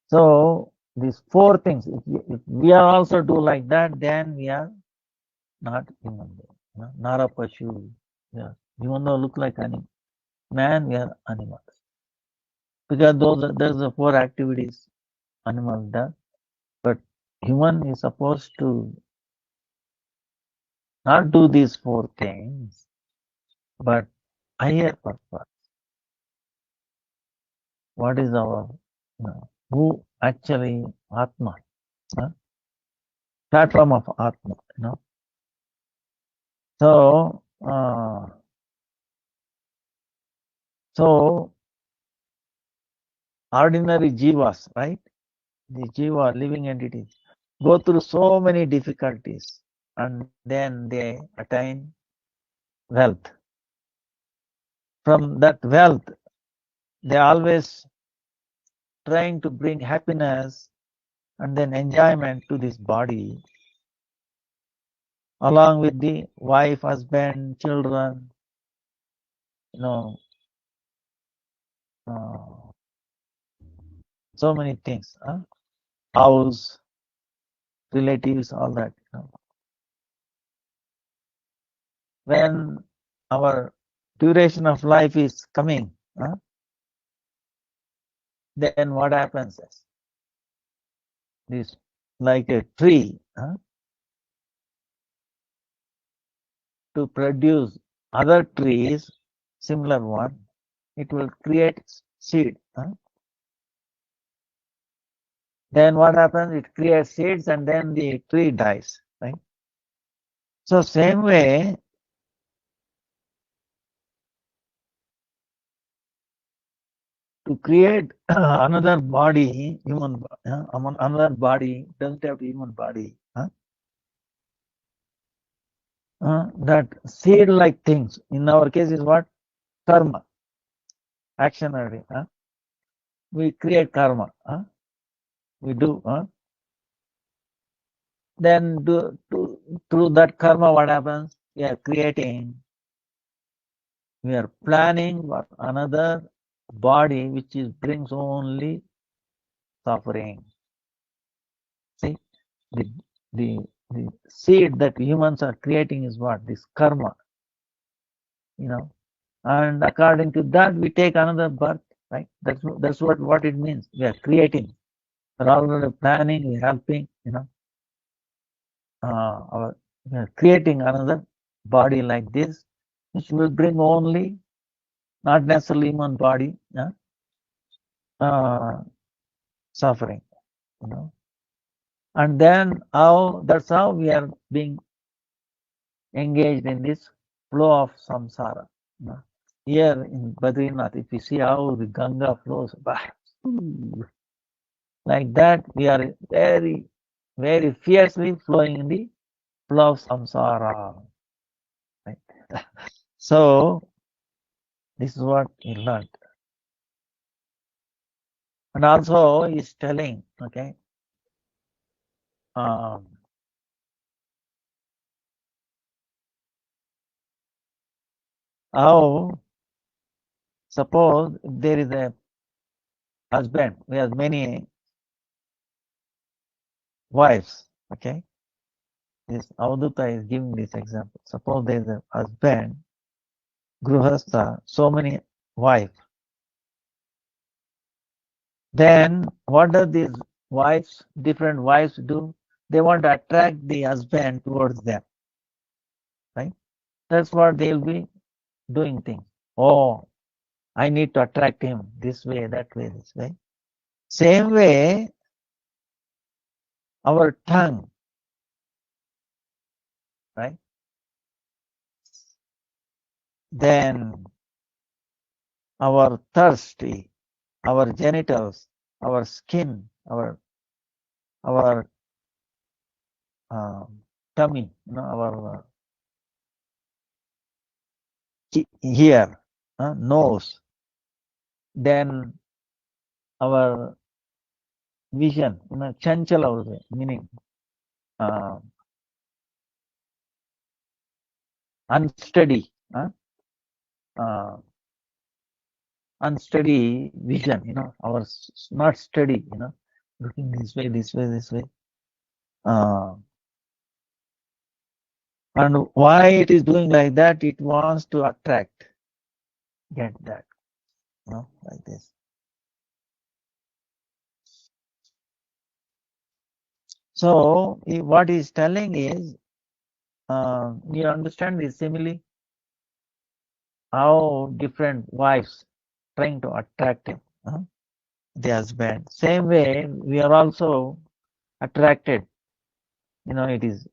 So these four things, if we are also do like that, then we are not human being, not a pashu. Yeah. Even though look like animal, man, we are animals. Because there's the four activities animals do, but human is supposed to not do these four things, but higher purpose. What is our, who actually Atma, platform of Atma, So, so ordinary jivas, right? The jiva, living entities, go through so many difficulties and then they attain wealth. From that wealth, they always trying to bring happiness and then enjoyment to this body, along with the wife, husband, children, so many things, house, relatives, all that. When our duration of life is coming, then what happens is this, like a tree, to produce other trees, similar one, it will create seed. Then what happens? It creates seeds and then the tree dies, right? So same way, to create another body, another body, doesn't have human body. That seed-like things, in our case is what? Karma, actionary. We create karma. We do. Then through that karma, what happens? We are creating, we are planning for another body which brings only suffering. See, the seed that humans are creating is what? This karma, and according to that we take another birth, right? That's what it means. We are creating. We're already planning, we're helping, we are creating another body like this, which will bring only, not necessarily human body, suffering, And then that's how we are being engaged in this flow of samsara. Here in Badrinath, if you see how the Ganga flows, like that, we are very, very fiercely flowing in the flow of samsara. Right? So, this is what he learned. And also, he's telling, okay, how, suppose there is a husband who has many wives, okay? This Avadhuta is giving this example. Suppose there is a husband, Gruhastha, so many wives. Then what do these wives, different wives do? They want to attract the husband towards them, right? That's what they'll be doing things. Oh, I need to attract him this way, that way, this way. Same way, our tongue, right? Then our thirsty, our genitals, our skin, our tummy, our ear, nose, then our vision, chanchala also, meaning unsteady, unsteady vision, our not steady, looking this way, this way, this way. And why it is doing like that? It wants to attract, get that, like this. So what he's telling is, you understand this simile? How different wives trying to attract him, the husband. Same way, we are also attracted. It is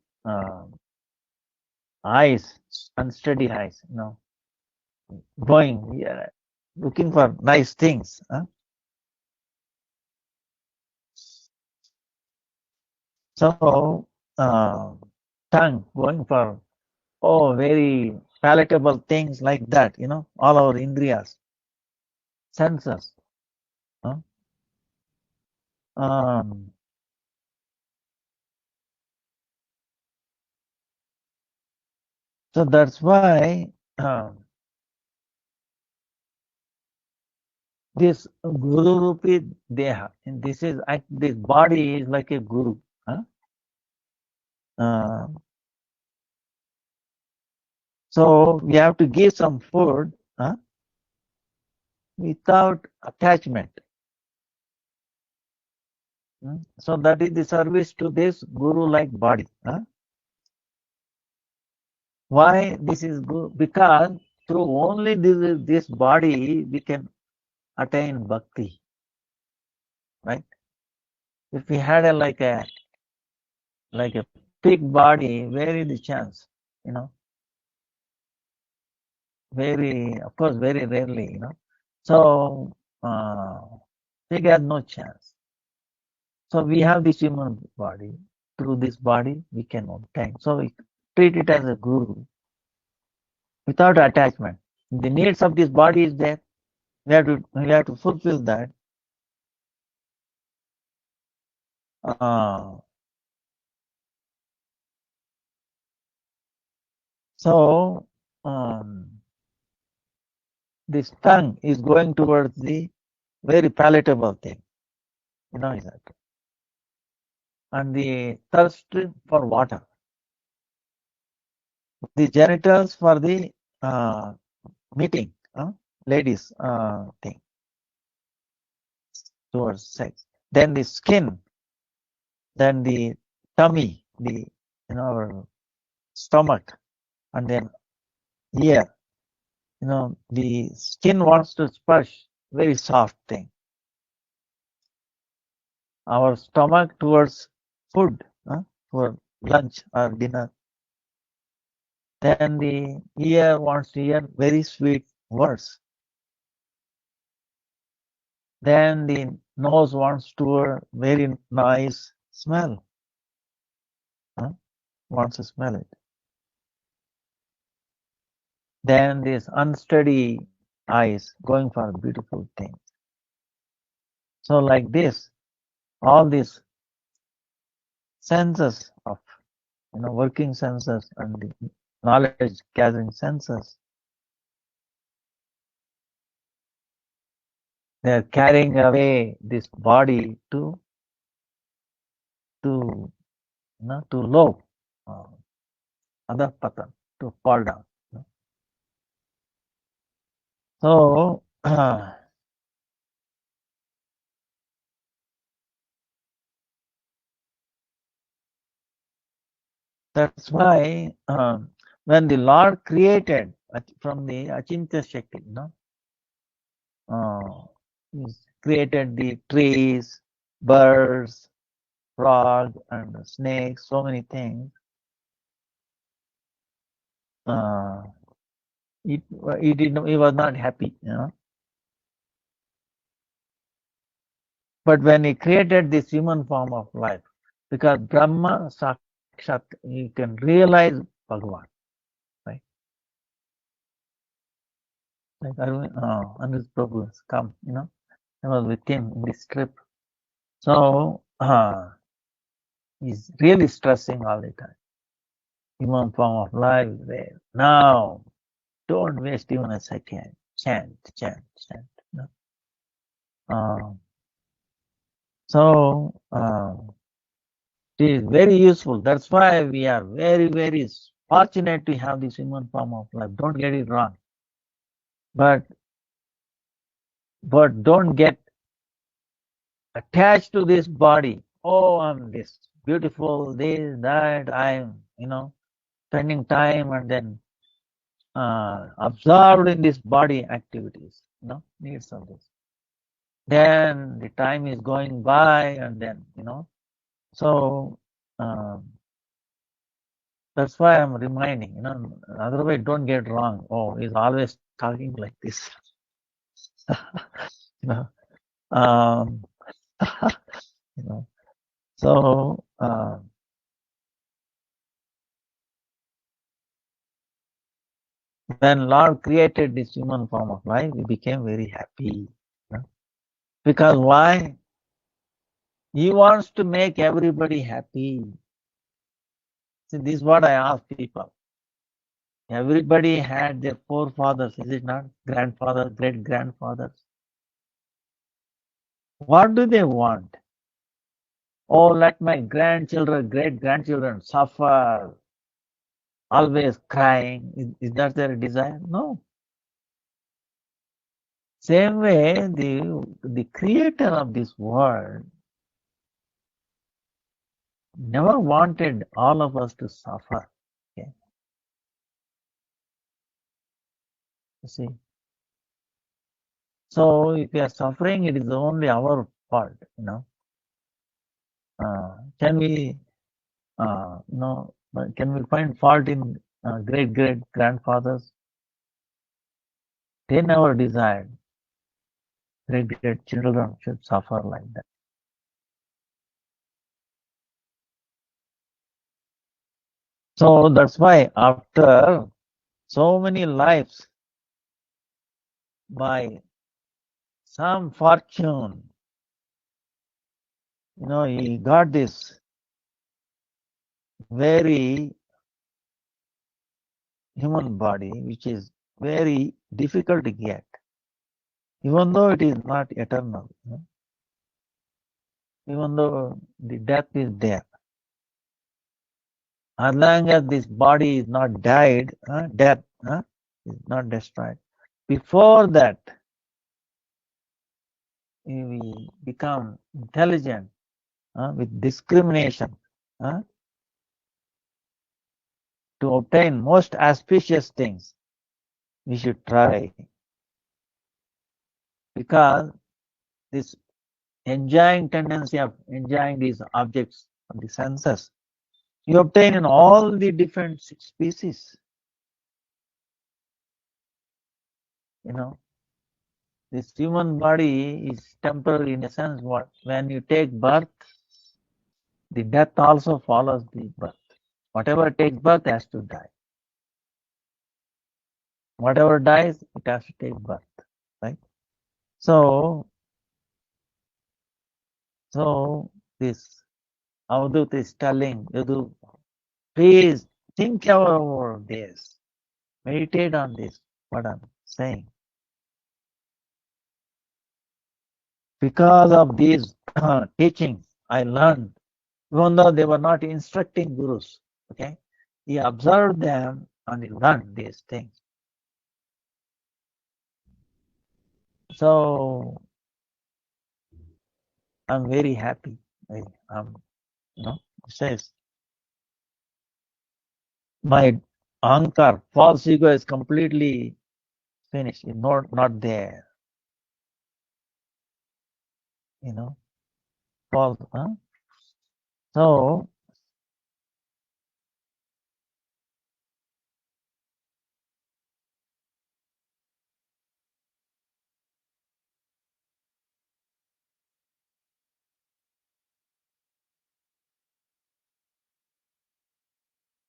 eyes, unsteady eyes. Going, looking for nice things. So, tongue going for very palatable things like that. All our indriyas, senses. Um, so that's why this Guru Rupi Deha, and this body is like a Guru. So we have to give some food without attachment. So that is the service to this Guru-like body. Why this is good? Because through only this body we can attain bhakti, right? If we had like a big body, where is the chance? Of course, very rarely. So pig has no chance. So we have this human body. Through this body, we can obtain. So we treat it as a guru without attachment. The needs of this body is there. We have to fulfill that. So this tongue is going towards the very palatable thing, is that? And the thirst for water. The genitals for the meeting, ladies thing towards sex. Then the skin, then the tummy, our stomach, and then ear. The skin wants to sparsh very soft thing. Our stomach towards food, for lunch or dinner. Then the ear wants to hear very sweet words. Then the nose wants to hear very nice smell. Wants to smell it. Then this unsteady eyes going for beautiful things. So like this, all these senses of, working senses and the knowledge gathering senses, they are carrying away this body to low, other patan, to fall down. So that's why when the Lord created from the Achintya Shakti, He created the trees, birds, frog, and snakes, so many things. He was not happy, But when he created this human form of life, because Brahma Sakshat, you can realize Bhagavan, right? Like Anuj Prabhu has come, I was with him in this trip. So, he's really stressing all the time. Human form of life is there. Now, don't waste even a second. Chant, chant, chant. Uh, so, it is very useful. That's why we are very, very fortunate to have this human form of life. Don't get it wrong. But don't get attached to this body. Oh, I'm this beautiful, this, that, I'm, spending time and then absorbed in this body activities, needs of this. Then the time is going by and then, so that's why I'm reminding, otherwise don't get wrong. Oh, he's always talking like this. you know, um, you know, so, when Lord created this human form of life, we became very happy. Because why? He wants to make everybody happy. See, this is what I ask people. Everybody had their forefathers, is it not? Grandfathers, great grandfathers. What do they want? Oh, let my grandchildren, great grandchildren suffer, always crying. Is that their desire? No. Same way, the creator of this world never wanted all of us to suffer. Okay? You see? So if we are suffering, it is only our fault, Can we, can we find fault in great great grandfathers? They never desired great great children should suffer like that. So that's why after so many lives, by some fortune, he got this very human body, which is very difficult to get, even though it is not eternal, even though the death is there. As long as this body is not died, death is not destroyed. Before that, we become intelligent with discrimination to obtain most auspicious things. We should try, because this enjoying tendency of enjoying these objects of the senses, you obtain in all the different species. This human body is temporary in a sense. What? When you take birth, the death also follows the birth. Whatever takes birth has to die. Whatever dies, it has to take birth. Right? So this Avadut is telling Yadu, please think over this. Meditate on this, what I'm saying. Because of these teachings, I learned, even though they were not instructing gurus, okay? He observed them and he learned these things. So I'm very happy. It says, my ankar, false ego is completely finished, not there. False. So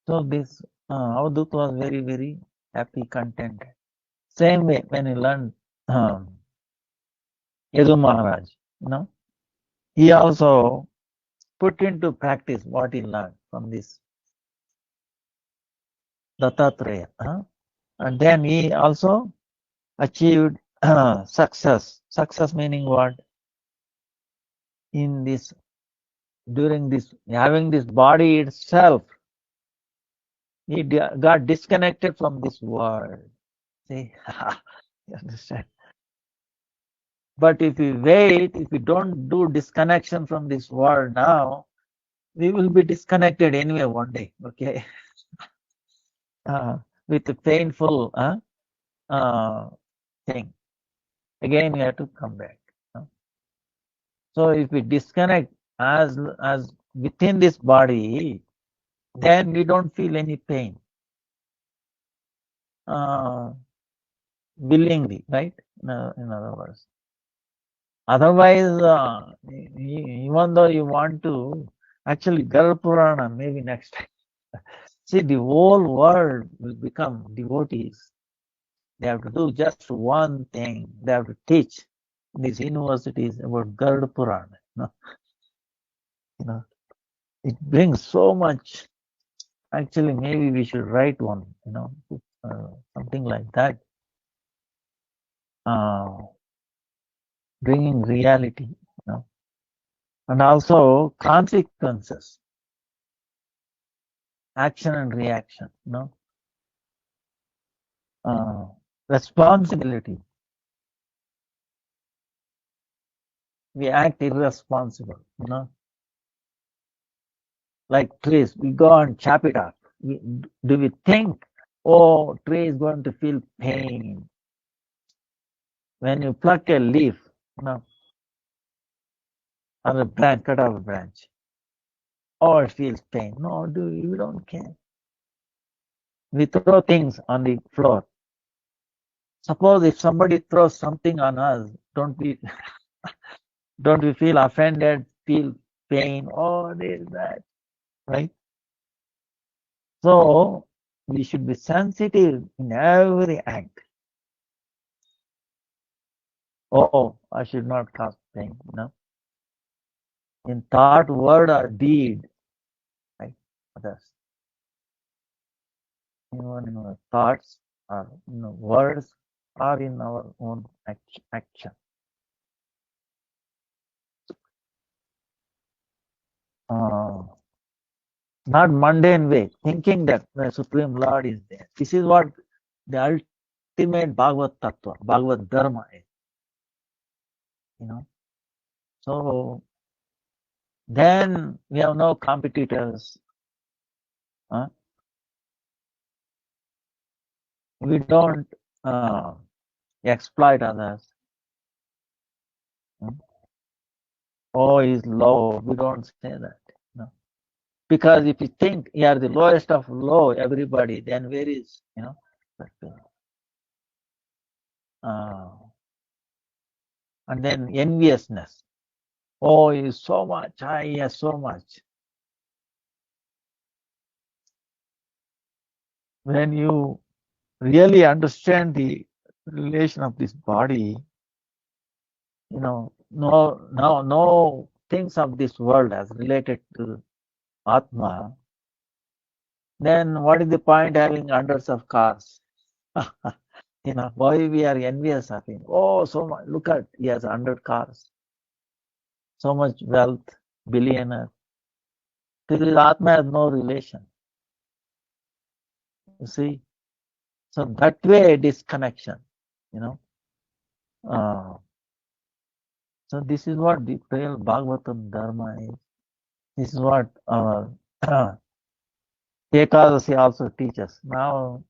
So this Avadut was very, very happy, content. Same way when he learned Yadu Maharaj, he also put into practice what he learned from this Dattatreya. And then he also achieved success. Success meaning what? In this, during this, having this body itself, he got disconnected from this world. See, you understand? But if we wait, if we don't do disconnection from this world now, we will be disconnected anyway one day, okay? With a painful thing. Again, we have to come back. So if we disconnect as within this body, then we don't feel any pain. Willingly, right? In other words. Otherwise, even though you want to, actually, Garba Purana, maybe next time. See, the whole world will become devotees. They have to do just one thing. They have to teach these universities about Garba Purana. It brings so much. Actually, maybe we should write one, something like that. Bringing reality, and also consequences, action and reaction, responsibility. We act irresponsible, like trees. We go and chop it up. Do we think, oh, tree is going to feel pain when you pluck a leaf, or a branch, cut off a branch? Oh, it feels pain. No, we don't care. We throw things on the floor. Suppose if somebody throws something on us, don't we feel offended, feel pain? Oh, there's that, right? So we should be sensitive in every act. Oh, I should not cause pain, in thought, word, or deed, right? Others. Even in our thoughts, or words, or in our own action. Not mundane way, thinking that the Supreme Lord is there. This is what the ultimate Bhagavad Tattva, Bhagavad Dharma is. So then we have no competitors. We don't exploit others. Oh, he's low. We don't say that. Because if you think you are the lowest of low, everybody, then where is, and then enviousness. Oh, he is so much, he has so much. When you really understand the relation of this body, no things of this world as related to Atma, then what is the point having hundreds of cars? Why we are envious of him? Oh, so much, look at, he has 100 cars, so much wealth, billionaire. This Atma has no relation. You see? So that way, disconnection, So this is what the real Bhagavatam Dharma is. This is what our Ekadasi also teaches. Now,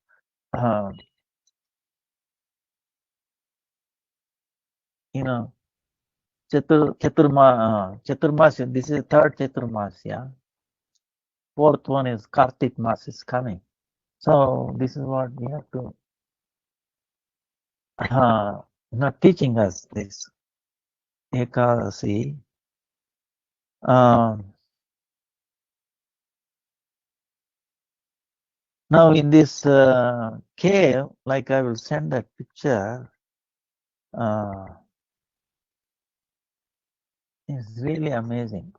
Chaturmasya, this is third Chaturmasya. Fourth one is Kartik Mas is coming. So this is what we have to, not teaching us this. Ekadasi. Now in this cave, like I will send that picture, it's really amazing,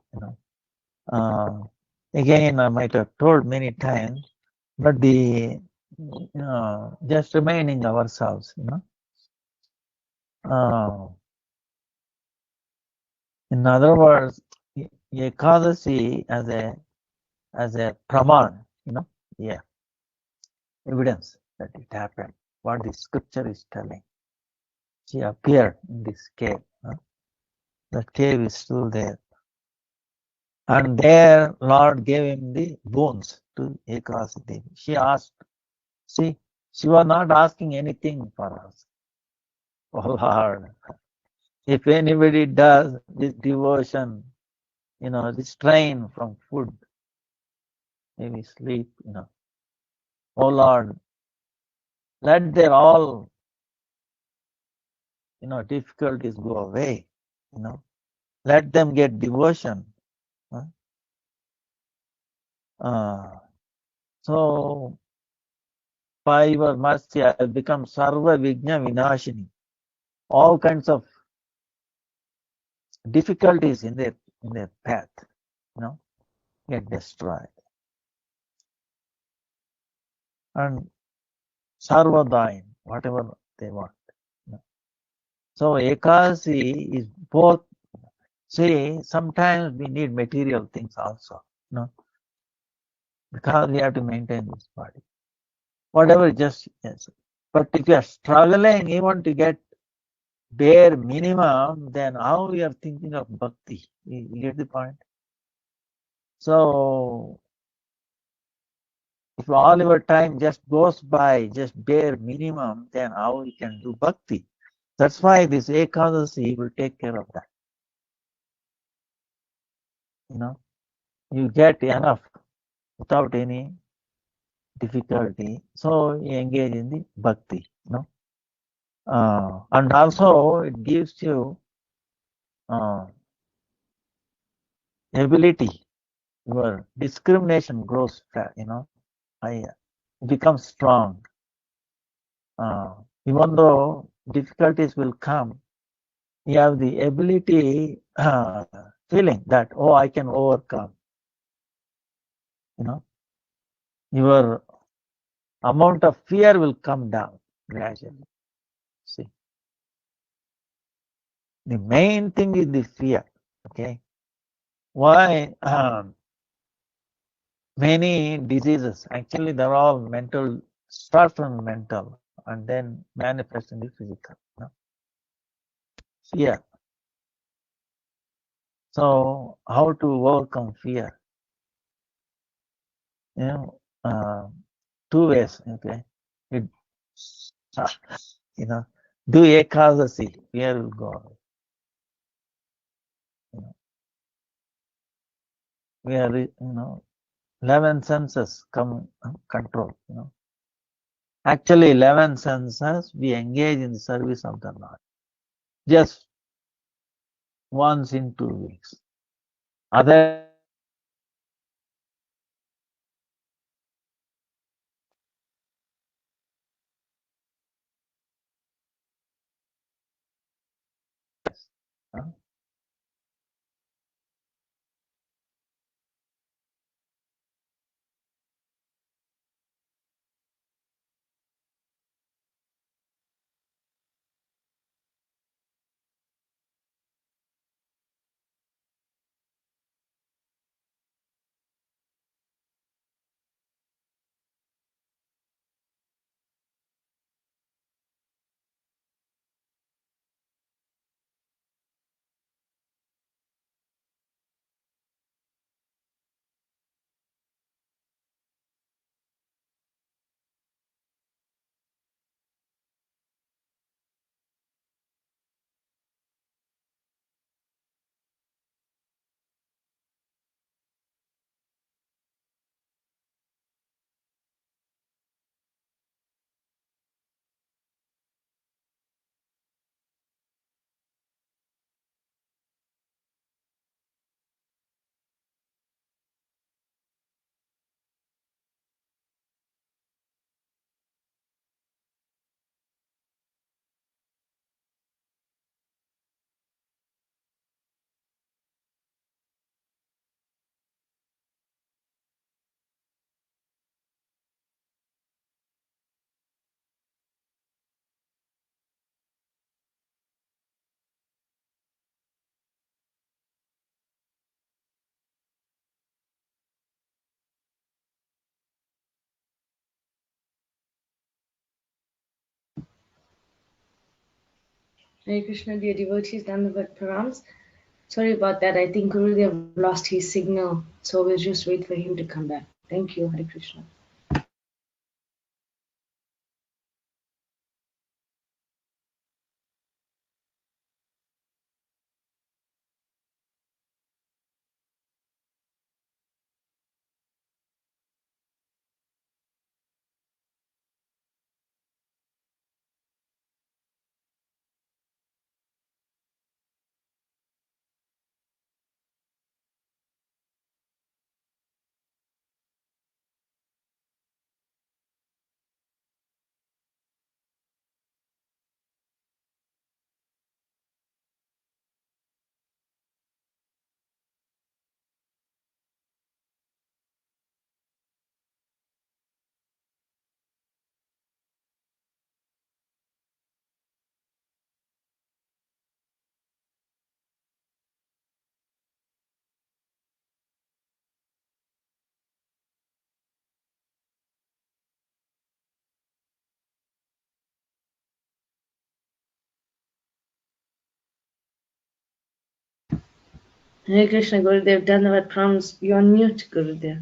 again, I might have told many times, but just remaining ourselves, in other words, Ekadasi as a praman, yeah, evidence that it happened. What the scripture is telling. She appeared in this cave. The cave is still there. And there, Lord gave him the boons to Ekadasi Devi. She asked, see, she was not asking anything for us. Oh Lord, if anybody does this devotion, restrain from food, maybe sleep, oh Lord, let their all, difficulties go away, let them get devotion. So, by your mercy, I have become Sarva Vigna Vinashini. All kinds of difficulties in their path, get destroyed. And Sarvadain, whatever they want. So Ekadasi is both. See, sometimes we need material things also, because we have to maintain this body. Whatever, just yes. But if you are struggling even to get bare minimum, then how we are thinking of bhakti? You get the point? So if all your time just goes by just bare minimum, then how we can do bhakti? That's why this Ekadasi will take care of that. You get enough without any difficulty. So you engage in the bhakti, and also it gives you ability. Your discrimination grows, becomes strong. Even though difficulties will come, you have the ability, feeling that, oh, I can overcome. Your amount of fear will come down gradually. See, the main thing is the fear. Okay, why many diseases actually they're all mental, start from mental and then manifest in the physical. Fear. So how to overcome fear? Two ways. Okay, it, do Ekadasi, fear will go away. We are, 11 senses come control. Actually, 11 senses we engage in the service of the Lord. Just once in 2 weeks. Other Hare Krishna, dear devotees, Dandavat Params. Sorry about that. I think Gurudev lost his signal, so we'll just wait for him to come back. Thank you, Hare Krishna. Hare Krishna, Gurudev, Dandavat Params. You're on mute, Gurudev.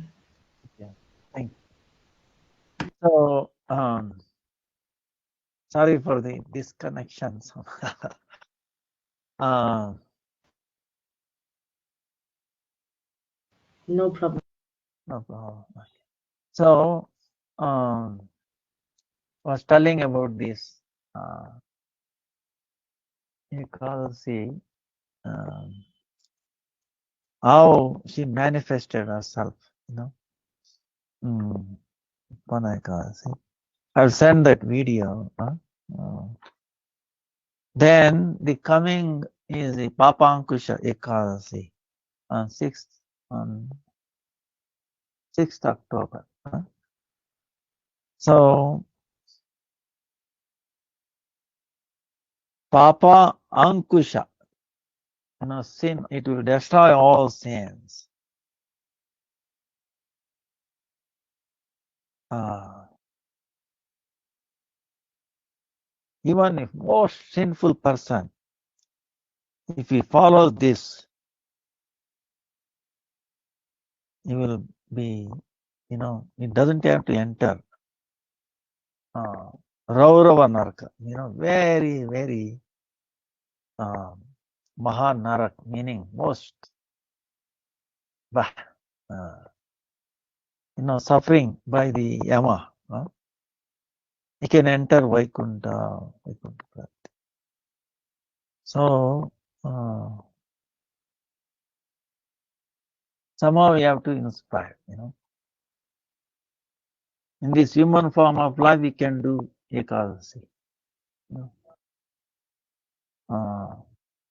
Yeah, thank you. So, sorry for the disconnections. uh, No problem. no problem. So, was telling about this Ekadasi, how she manifested herself, you know. One Ekadasi. I'll send that video. Then the coming is the Papankusha Ekadasi on 6th October. So Papa Ankusha, sin, it will destroy all sins. Even if most sinful person, if he follows this, he will be, it doesn't have to enter Raurava Naraka, very, very Maha Narak, meaning most, suffering by the Yama. He can enter Vaikuntha. So, somehow we have to inspire, In this human form of life, we can do Ekadasi.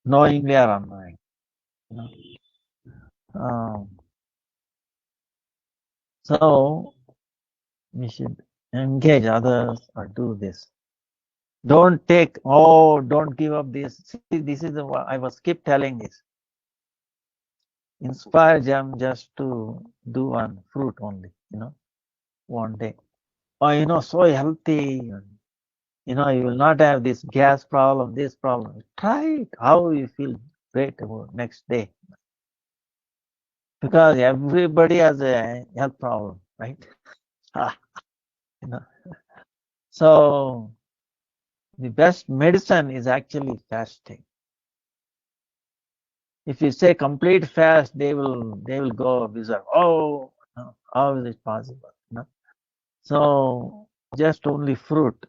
Knowingly or unknowingly. So we should engage others or do this. Don't don't give up this. See, this is I was keep telling this. Inspire them just to do one fruit only, one day. Oh, so healthy. You will not have this gas problem, this problem. Try it. How you feel great about next day. Because everybody has a health problem, right? you know. So the best medicine is actually fasting. If you say complete fast, they will go bizarre. Oh, how is it possible? So just only fruit,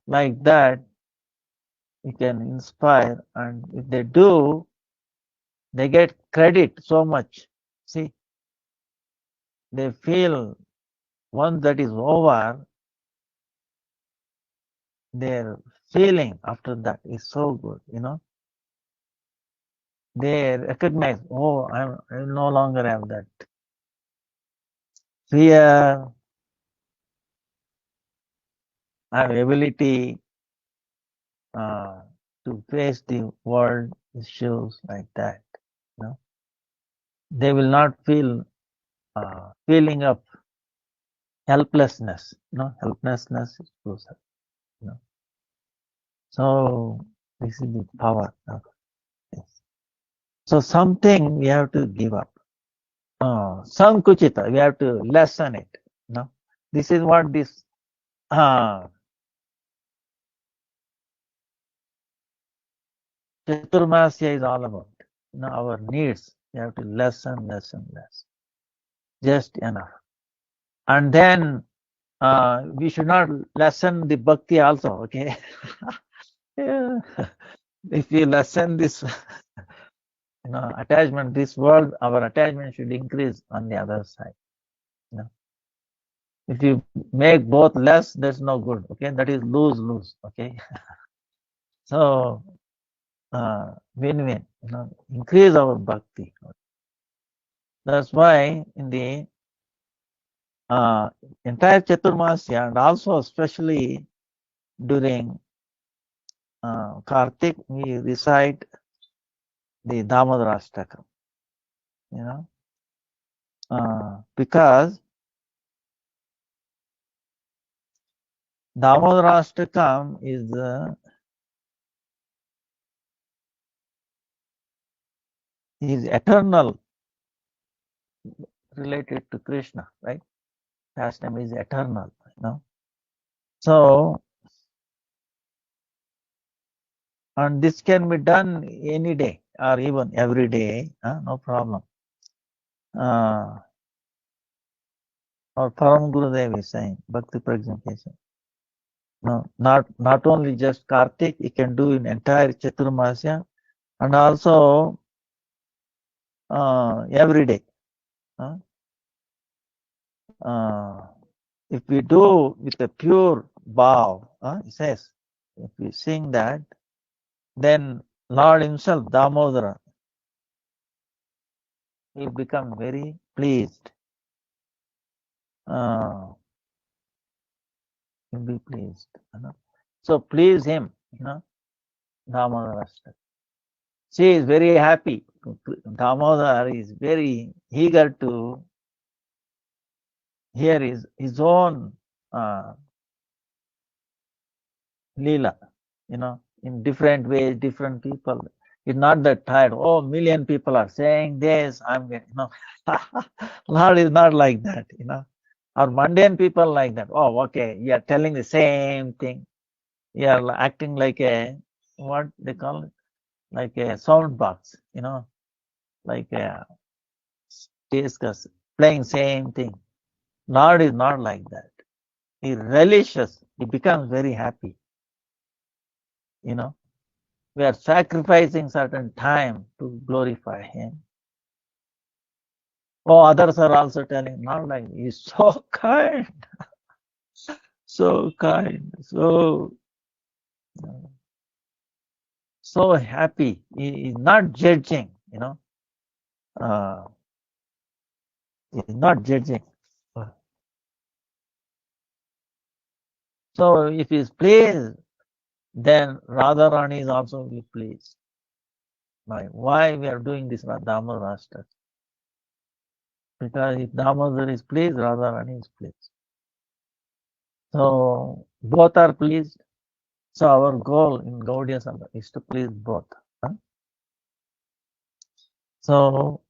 like that, you can inspire, and if they do, they get credit so much. See, they feel once that is over, their feeling after that is so good, They recognize, oh, I no longer have that fear, I have ability to face the world issues like that. They will not feel feeling of helplessness. Helplessness is closer. So this is the power of this. So something we have to give up. Sankuchita, we have to lessen it. No, this is what this Chaturmasya is all about. Our needs, we have to lessen. Just enough. And then we should not lessen the bhakti also, okay? Yeah. If we lessen this attachment, this world, our attachment should increase on the other side. If you make both less, that's no good, okay? That is lose, okay? So, win-win, increase our bhakti. That's why in the entire Chaturmasya, and also especially during Kartik, we recite the Damodarashtakam, because Damodarashtakam is eternal, related to Krishna, right? Pastime is eternal, So, and this can be done any day or even every day, no problem. Our Param Gurudev is saying, Bhakti Prajnacation. No, not only just Kartik, you can do in entire Chaturmasya, and also every day. If we do with a pure bow, he says, if we sing that, then Lord himself, Damodara, will become very pleased. Will be pleased. So please him, Damodara. She is very happy. Damodar is very eager to hear his own Leela, in different ways, different people. It's not that tired. Oh, million people are saying this. I'm getting, Lord is not like that, Our mundane people like that. Oh, okay, you are telling the same thing. You are acting like what they call it, like a sound box, like a discuss, playing same thing. Lord is not like that. He relishes. He becomes very happy. We are sacrificing certain time to glorify him. Oh, others are also telling, not like he's so kind, so kind, so happy. He is not judging, he's not judging. So if he's pleased, then Radharani is also be pleased. Why we are doing this Damodar Ashtak? Because if Damodar is pleased, Radharani is pleased. So both are pleased. So our goal in Gaudiya Sangha is to please both. So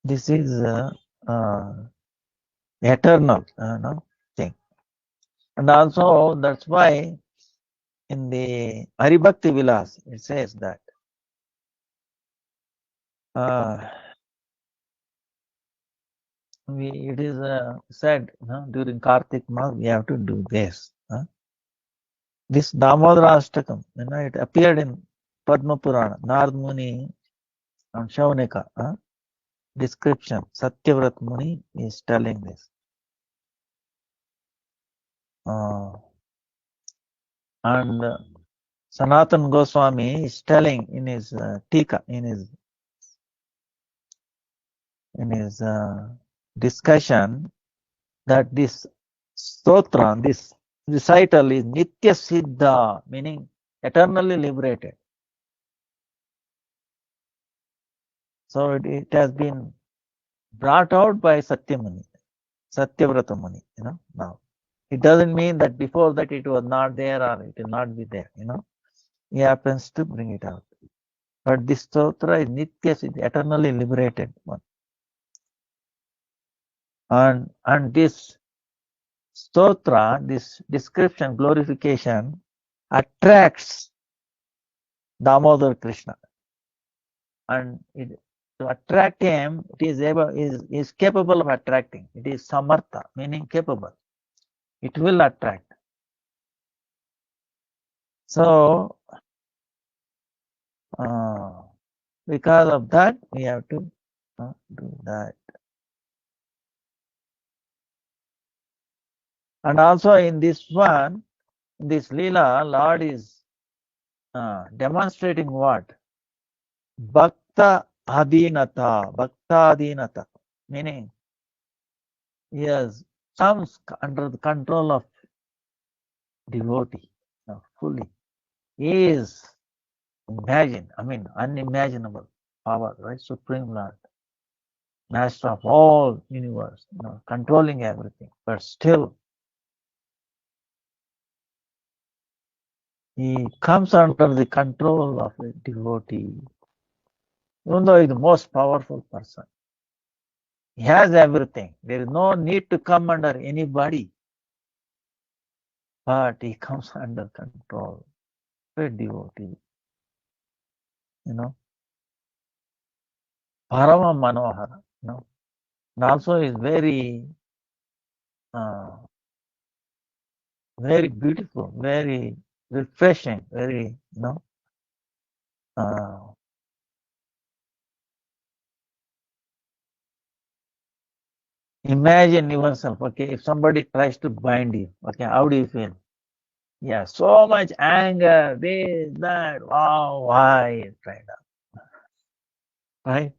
this is eternal thing. And also that's why in the Haribhakti Vilas it says that it is said during Kartik month we have to do this. This Damodara Ashtakam, it appeared in Padma Purana, Narad Muni and Shaunika description. Satyavrat Muni is telling this. And Sanatan Goswami is telling in his Tika, in his discussion, that this stotra, this recital is Nitya Siddha, meaning eternally liberated. So it has been brought out by Satyamuni, Satyavrata Muni, now. It doesn't mean that before that it was not there or it will not be there, He happens to bring it out. But this stotra is Nitya Siddhi, eternally liberated one. And this stotra, this description, glorification, attracts Damodar Krishna. And to attract him, it is capable of attracting. It is samartha, meaning capable. It will attract. So, because of that, we have to do that. And also in this one, this Leela, Lord is demonstrating what? Bhakta adinata, meaning yes, comes under the control of devotee, fully. He is unimaginable power, right? Supreme Lord, Master of all universe, controlling everything, but still he comes under the control of a devotee. Even though he is the most powerful person, he has everything. There is no need to come under anybody, but he comes under control. A devotee, Parama Manohara, and also is very, very beautiful, very refreshing, very, imagine yourself, okay, if somebody tries to bind you, okay, how do you feel? Yeah, so much anger, this, that, wow, why, right?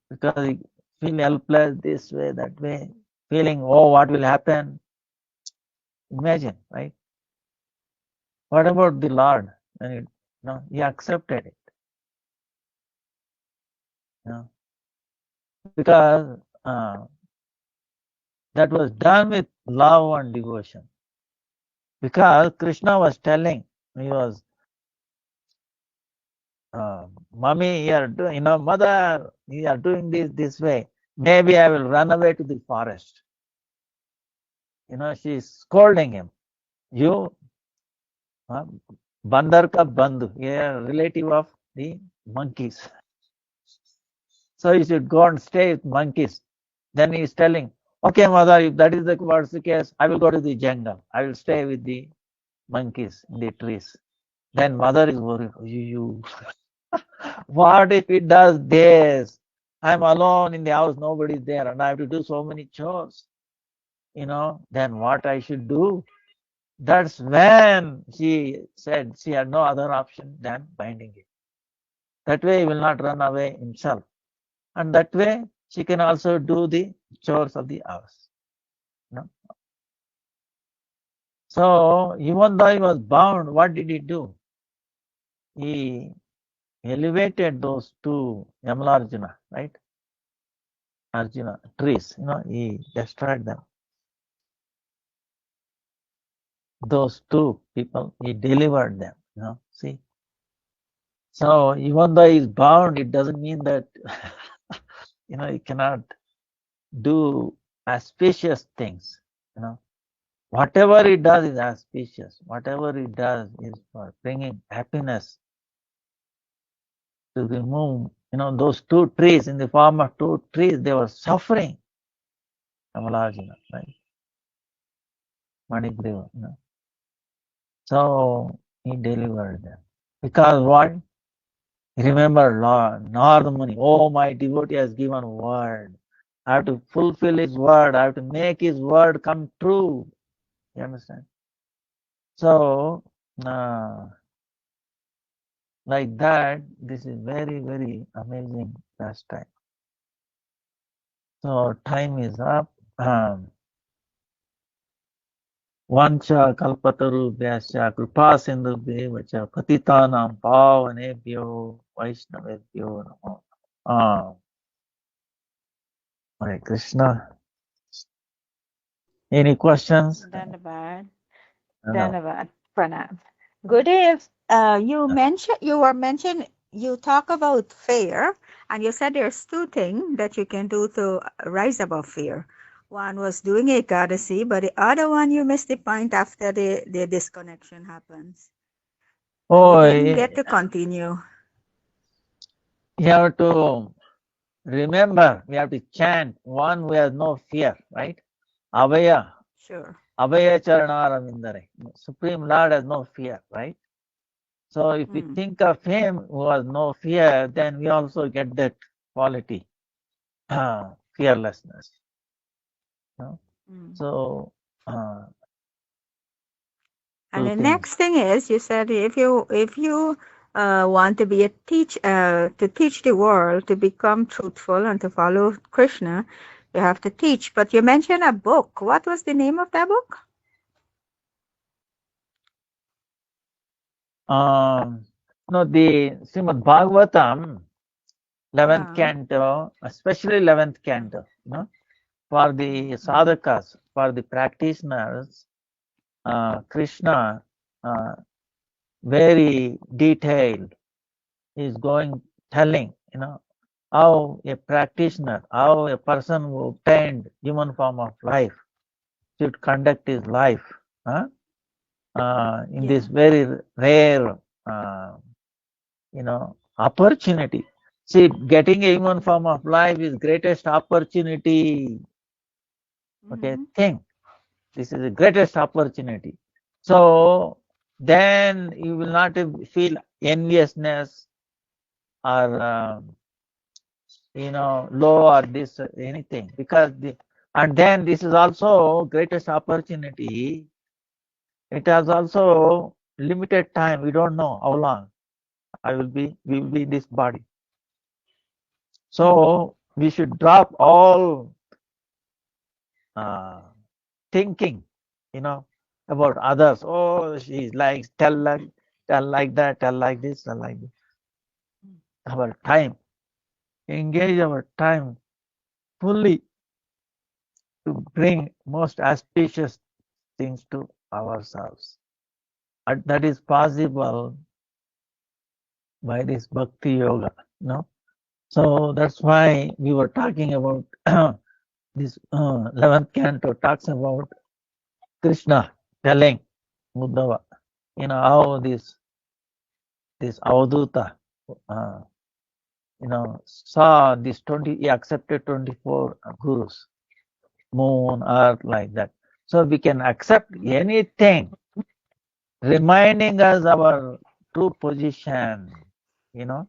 Because you feel helpless this way, that way, feeling, oh, what will happen? Imagine, right? What about the Lord? And he accepted it. Because that was done with love and devotion. Because Krishna was telling, he was, mommy, you are doing, mother, you are doing this way. Maybe I will run away to the forest. She's scolding him. You, Bandar ka bandhu, you are a relative of the monkeys. So you should go and stay with monkeys. Then he is telling, okay, mother, if that is what's the case, I will go to the jungle. I will stay with the monkeys in the trees. Then mother is worried. You, what if it does this? I'm alone in the house, nobody is there, and I have to do so many chores. Then what I should do? That's when she said she had no other option than binding it. That way he will not run away himself. And that way she can also do the chores of the house. So even though he was bound, what did he do? He elevated those two Yamalarjuna, right? Arjuna trees, he destroyed them. Those two people, he delivered them, see. So even though he's bound, it doesn't mean that, he cannot do auspicious things, Whatever he does is auspicious. Whatever he does is for bringing happiness, to remove, those two trees, in the form of two trees, they were suffering. Kamalajina, right? Manikdeva, So he delivered them. Because what? Remember Lord, Narada, oh, my devotee has given word. I have to fulfill his word. I have to make his word come true. You understand? So, like that, this is very, very amazing pastime. So time is up. Vancha kalpatarubhyascha kripa sindhubhyeva cha patitanam pavanebhyo vaishnavebhyo namo. Hare Krishna. Any questions? Dhanavad. No. Dhanavad. Pranam. Gurudev, you talk about fear, and you said there's two things that you can do to rise above fear. One was doing Ekadasi, but the other one you missed the point after the disconnection happens. And Oh, you didn't get to continue. you have to remember, we have to chant one who has no fear, right? Avaya, Sure. Avaya Charanaramindare. Supreme Lord has no fear, right? So if we think of him who has no fear, then we also get that quality, fearlessness. You know? So, And two the things. next thing is, you said if you want to be a to teach the world to become truthful and to follow Krishna, you have to teach. But you mentioned a book. What was the name of that book? No, the Srimad Bhagavatam, 11th canto, especially 11th canto, you know, for the sadhakas, for the practitioners, Krishna, very detailed, is telling, you know, how a practitioner, how a person who obtained human form of life should conduct his life in this very rare, you know, opportunity. See, getting a human form of life is greatest opportunity. Okay, thing. This is the greatest opportunity. So then you will not feel enviousness or you know, low or this anything, because and then this is also greatest opportunity. It has also limited time. We don't know how long we will be in this body. So we should drop all thinking, you know, about others. Oh, she's like tell like that, tell like this, tell like this. Our time, engage our time fully to bring most auspicious things to ourselves. And that is possible by this bhakti yoga, no? So that's why we were talking about this 11th canto talks about Krishna telling Uddhava, you know, how this Avaduta, you know, saw this 20, he accepted 24 gurus, moon, earth, like that. So we can accept anything, reminding us our true position, you know.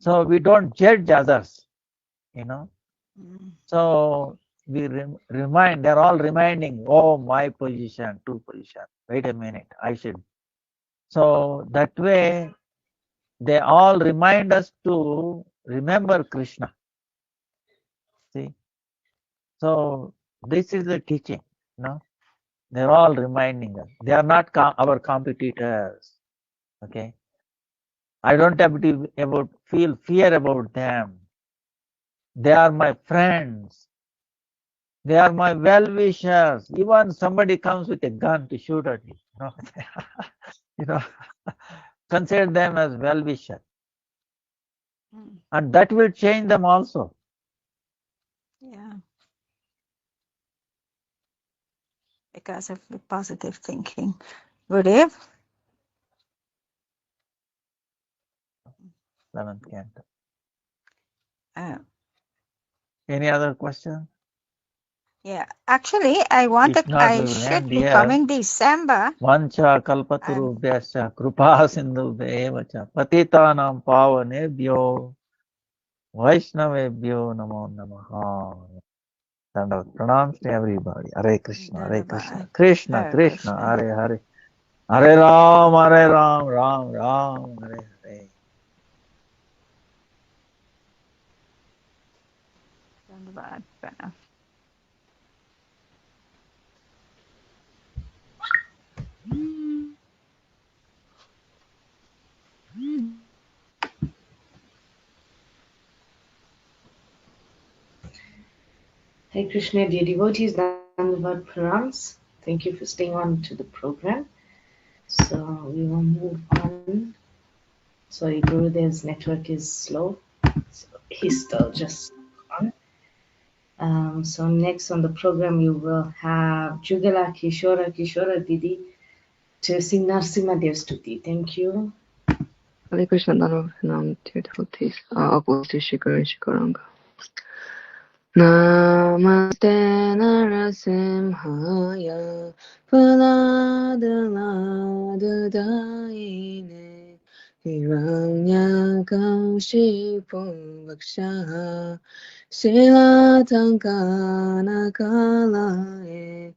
So we don't judge others, you know. So we remind, they're all reminding, oh, my position, true position. Wait a minute, I should. So that way, they all remind us to remember Krishna. See? So this is the teaching, you know. They're all reminding us. They are not our competitors. Okay. I don't have to feel fear about them. They are my friends. They are my well-wishers. Even somebody comes with a gun to shoot at me, you know, you know, consider them as well-wishers. And that will change them also. Yeah. Because of the positive thinking. Gurudev? 11th canto. Uh, Any other question? yeah. Actually, I We will should end be here. coming December. Vancha kalpatarubhyascha kripa sindhubhya cha patitanam pavanebhyo vaishnavebhyo namo namaha. Pranams to everybody. Hare Krishna, Hare Krishna, Krishna Hare Krishna, Krishna. Hare Hare, Hare Ram, Ram Ram, Hare Hare. Dhanavad Pranam. Hare Krishna, dear devotees, Dandavad Pranams. Thank you for staying on to the program. So we will move on. Sorry, Gurudev's network is slow. So he's still just on. So next on the program, you will have Jugala Kishora Didi to sing Narsimha Dev Stuti. Thank you. Hare Krishna, Nam dear devotees. August Shikaranga. Namaste Narasimhaya Praladaladaine Hiranyakashipo Vakshaha Shilatankanakalae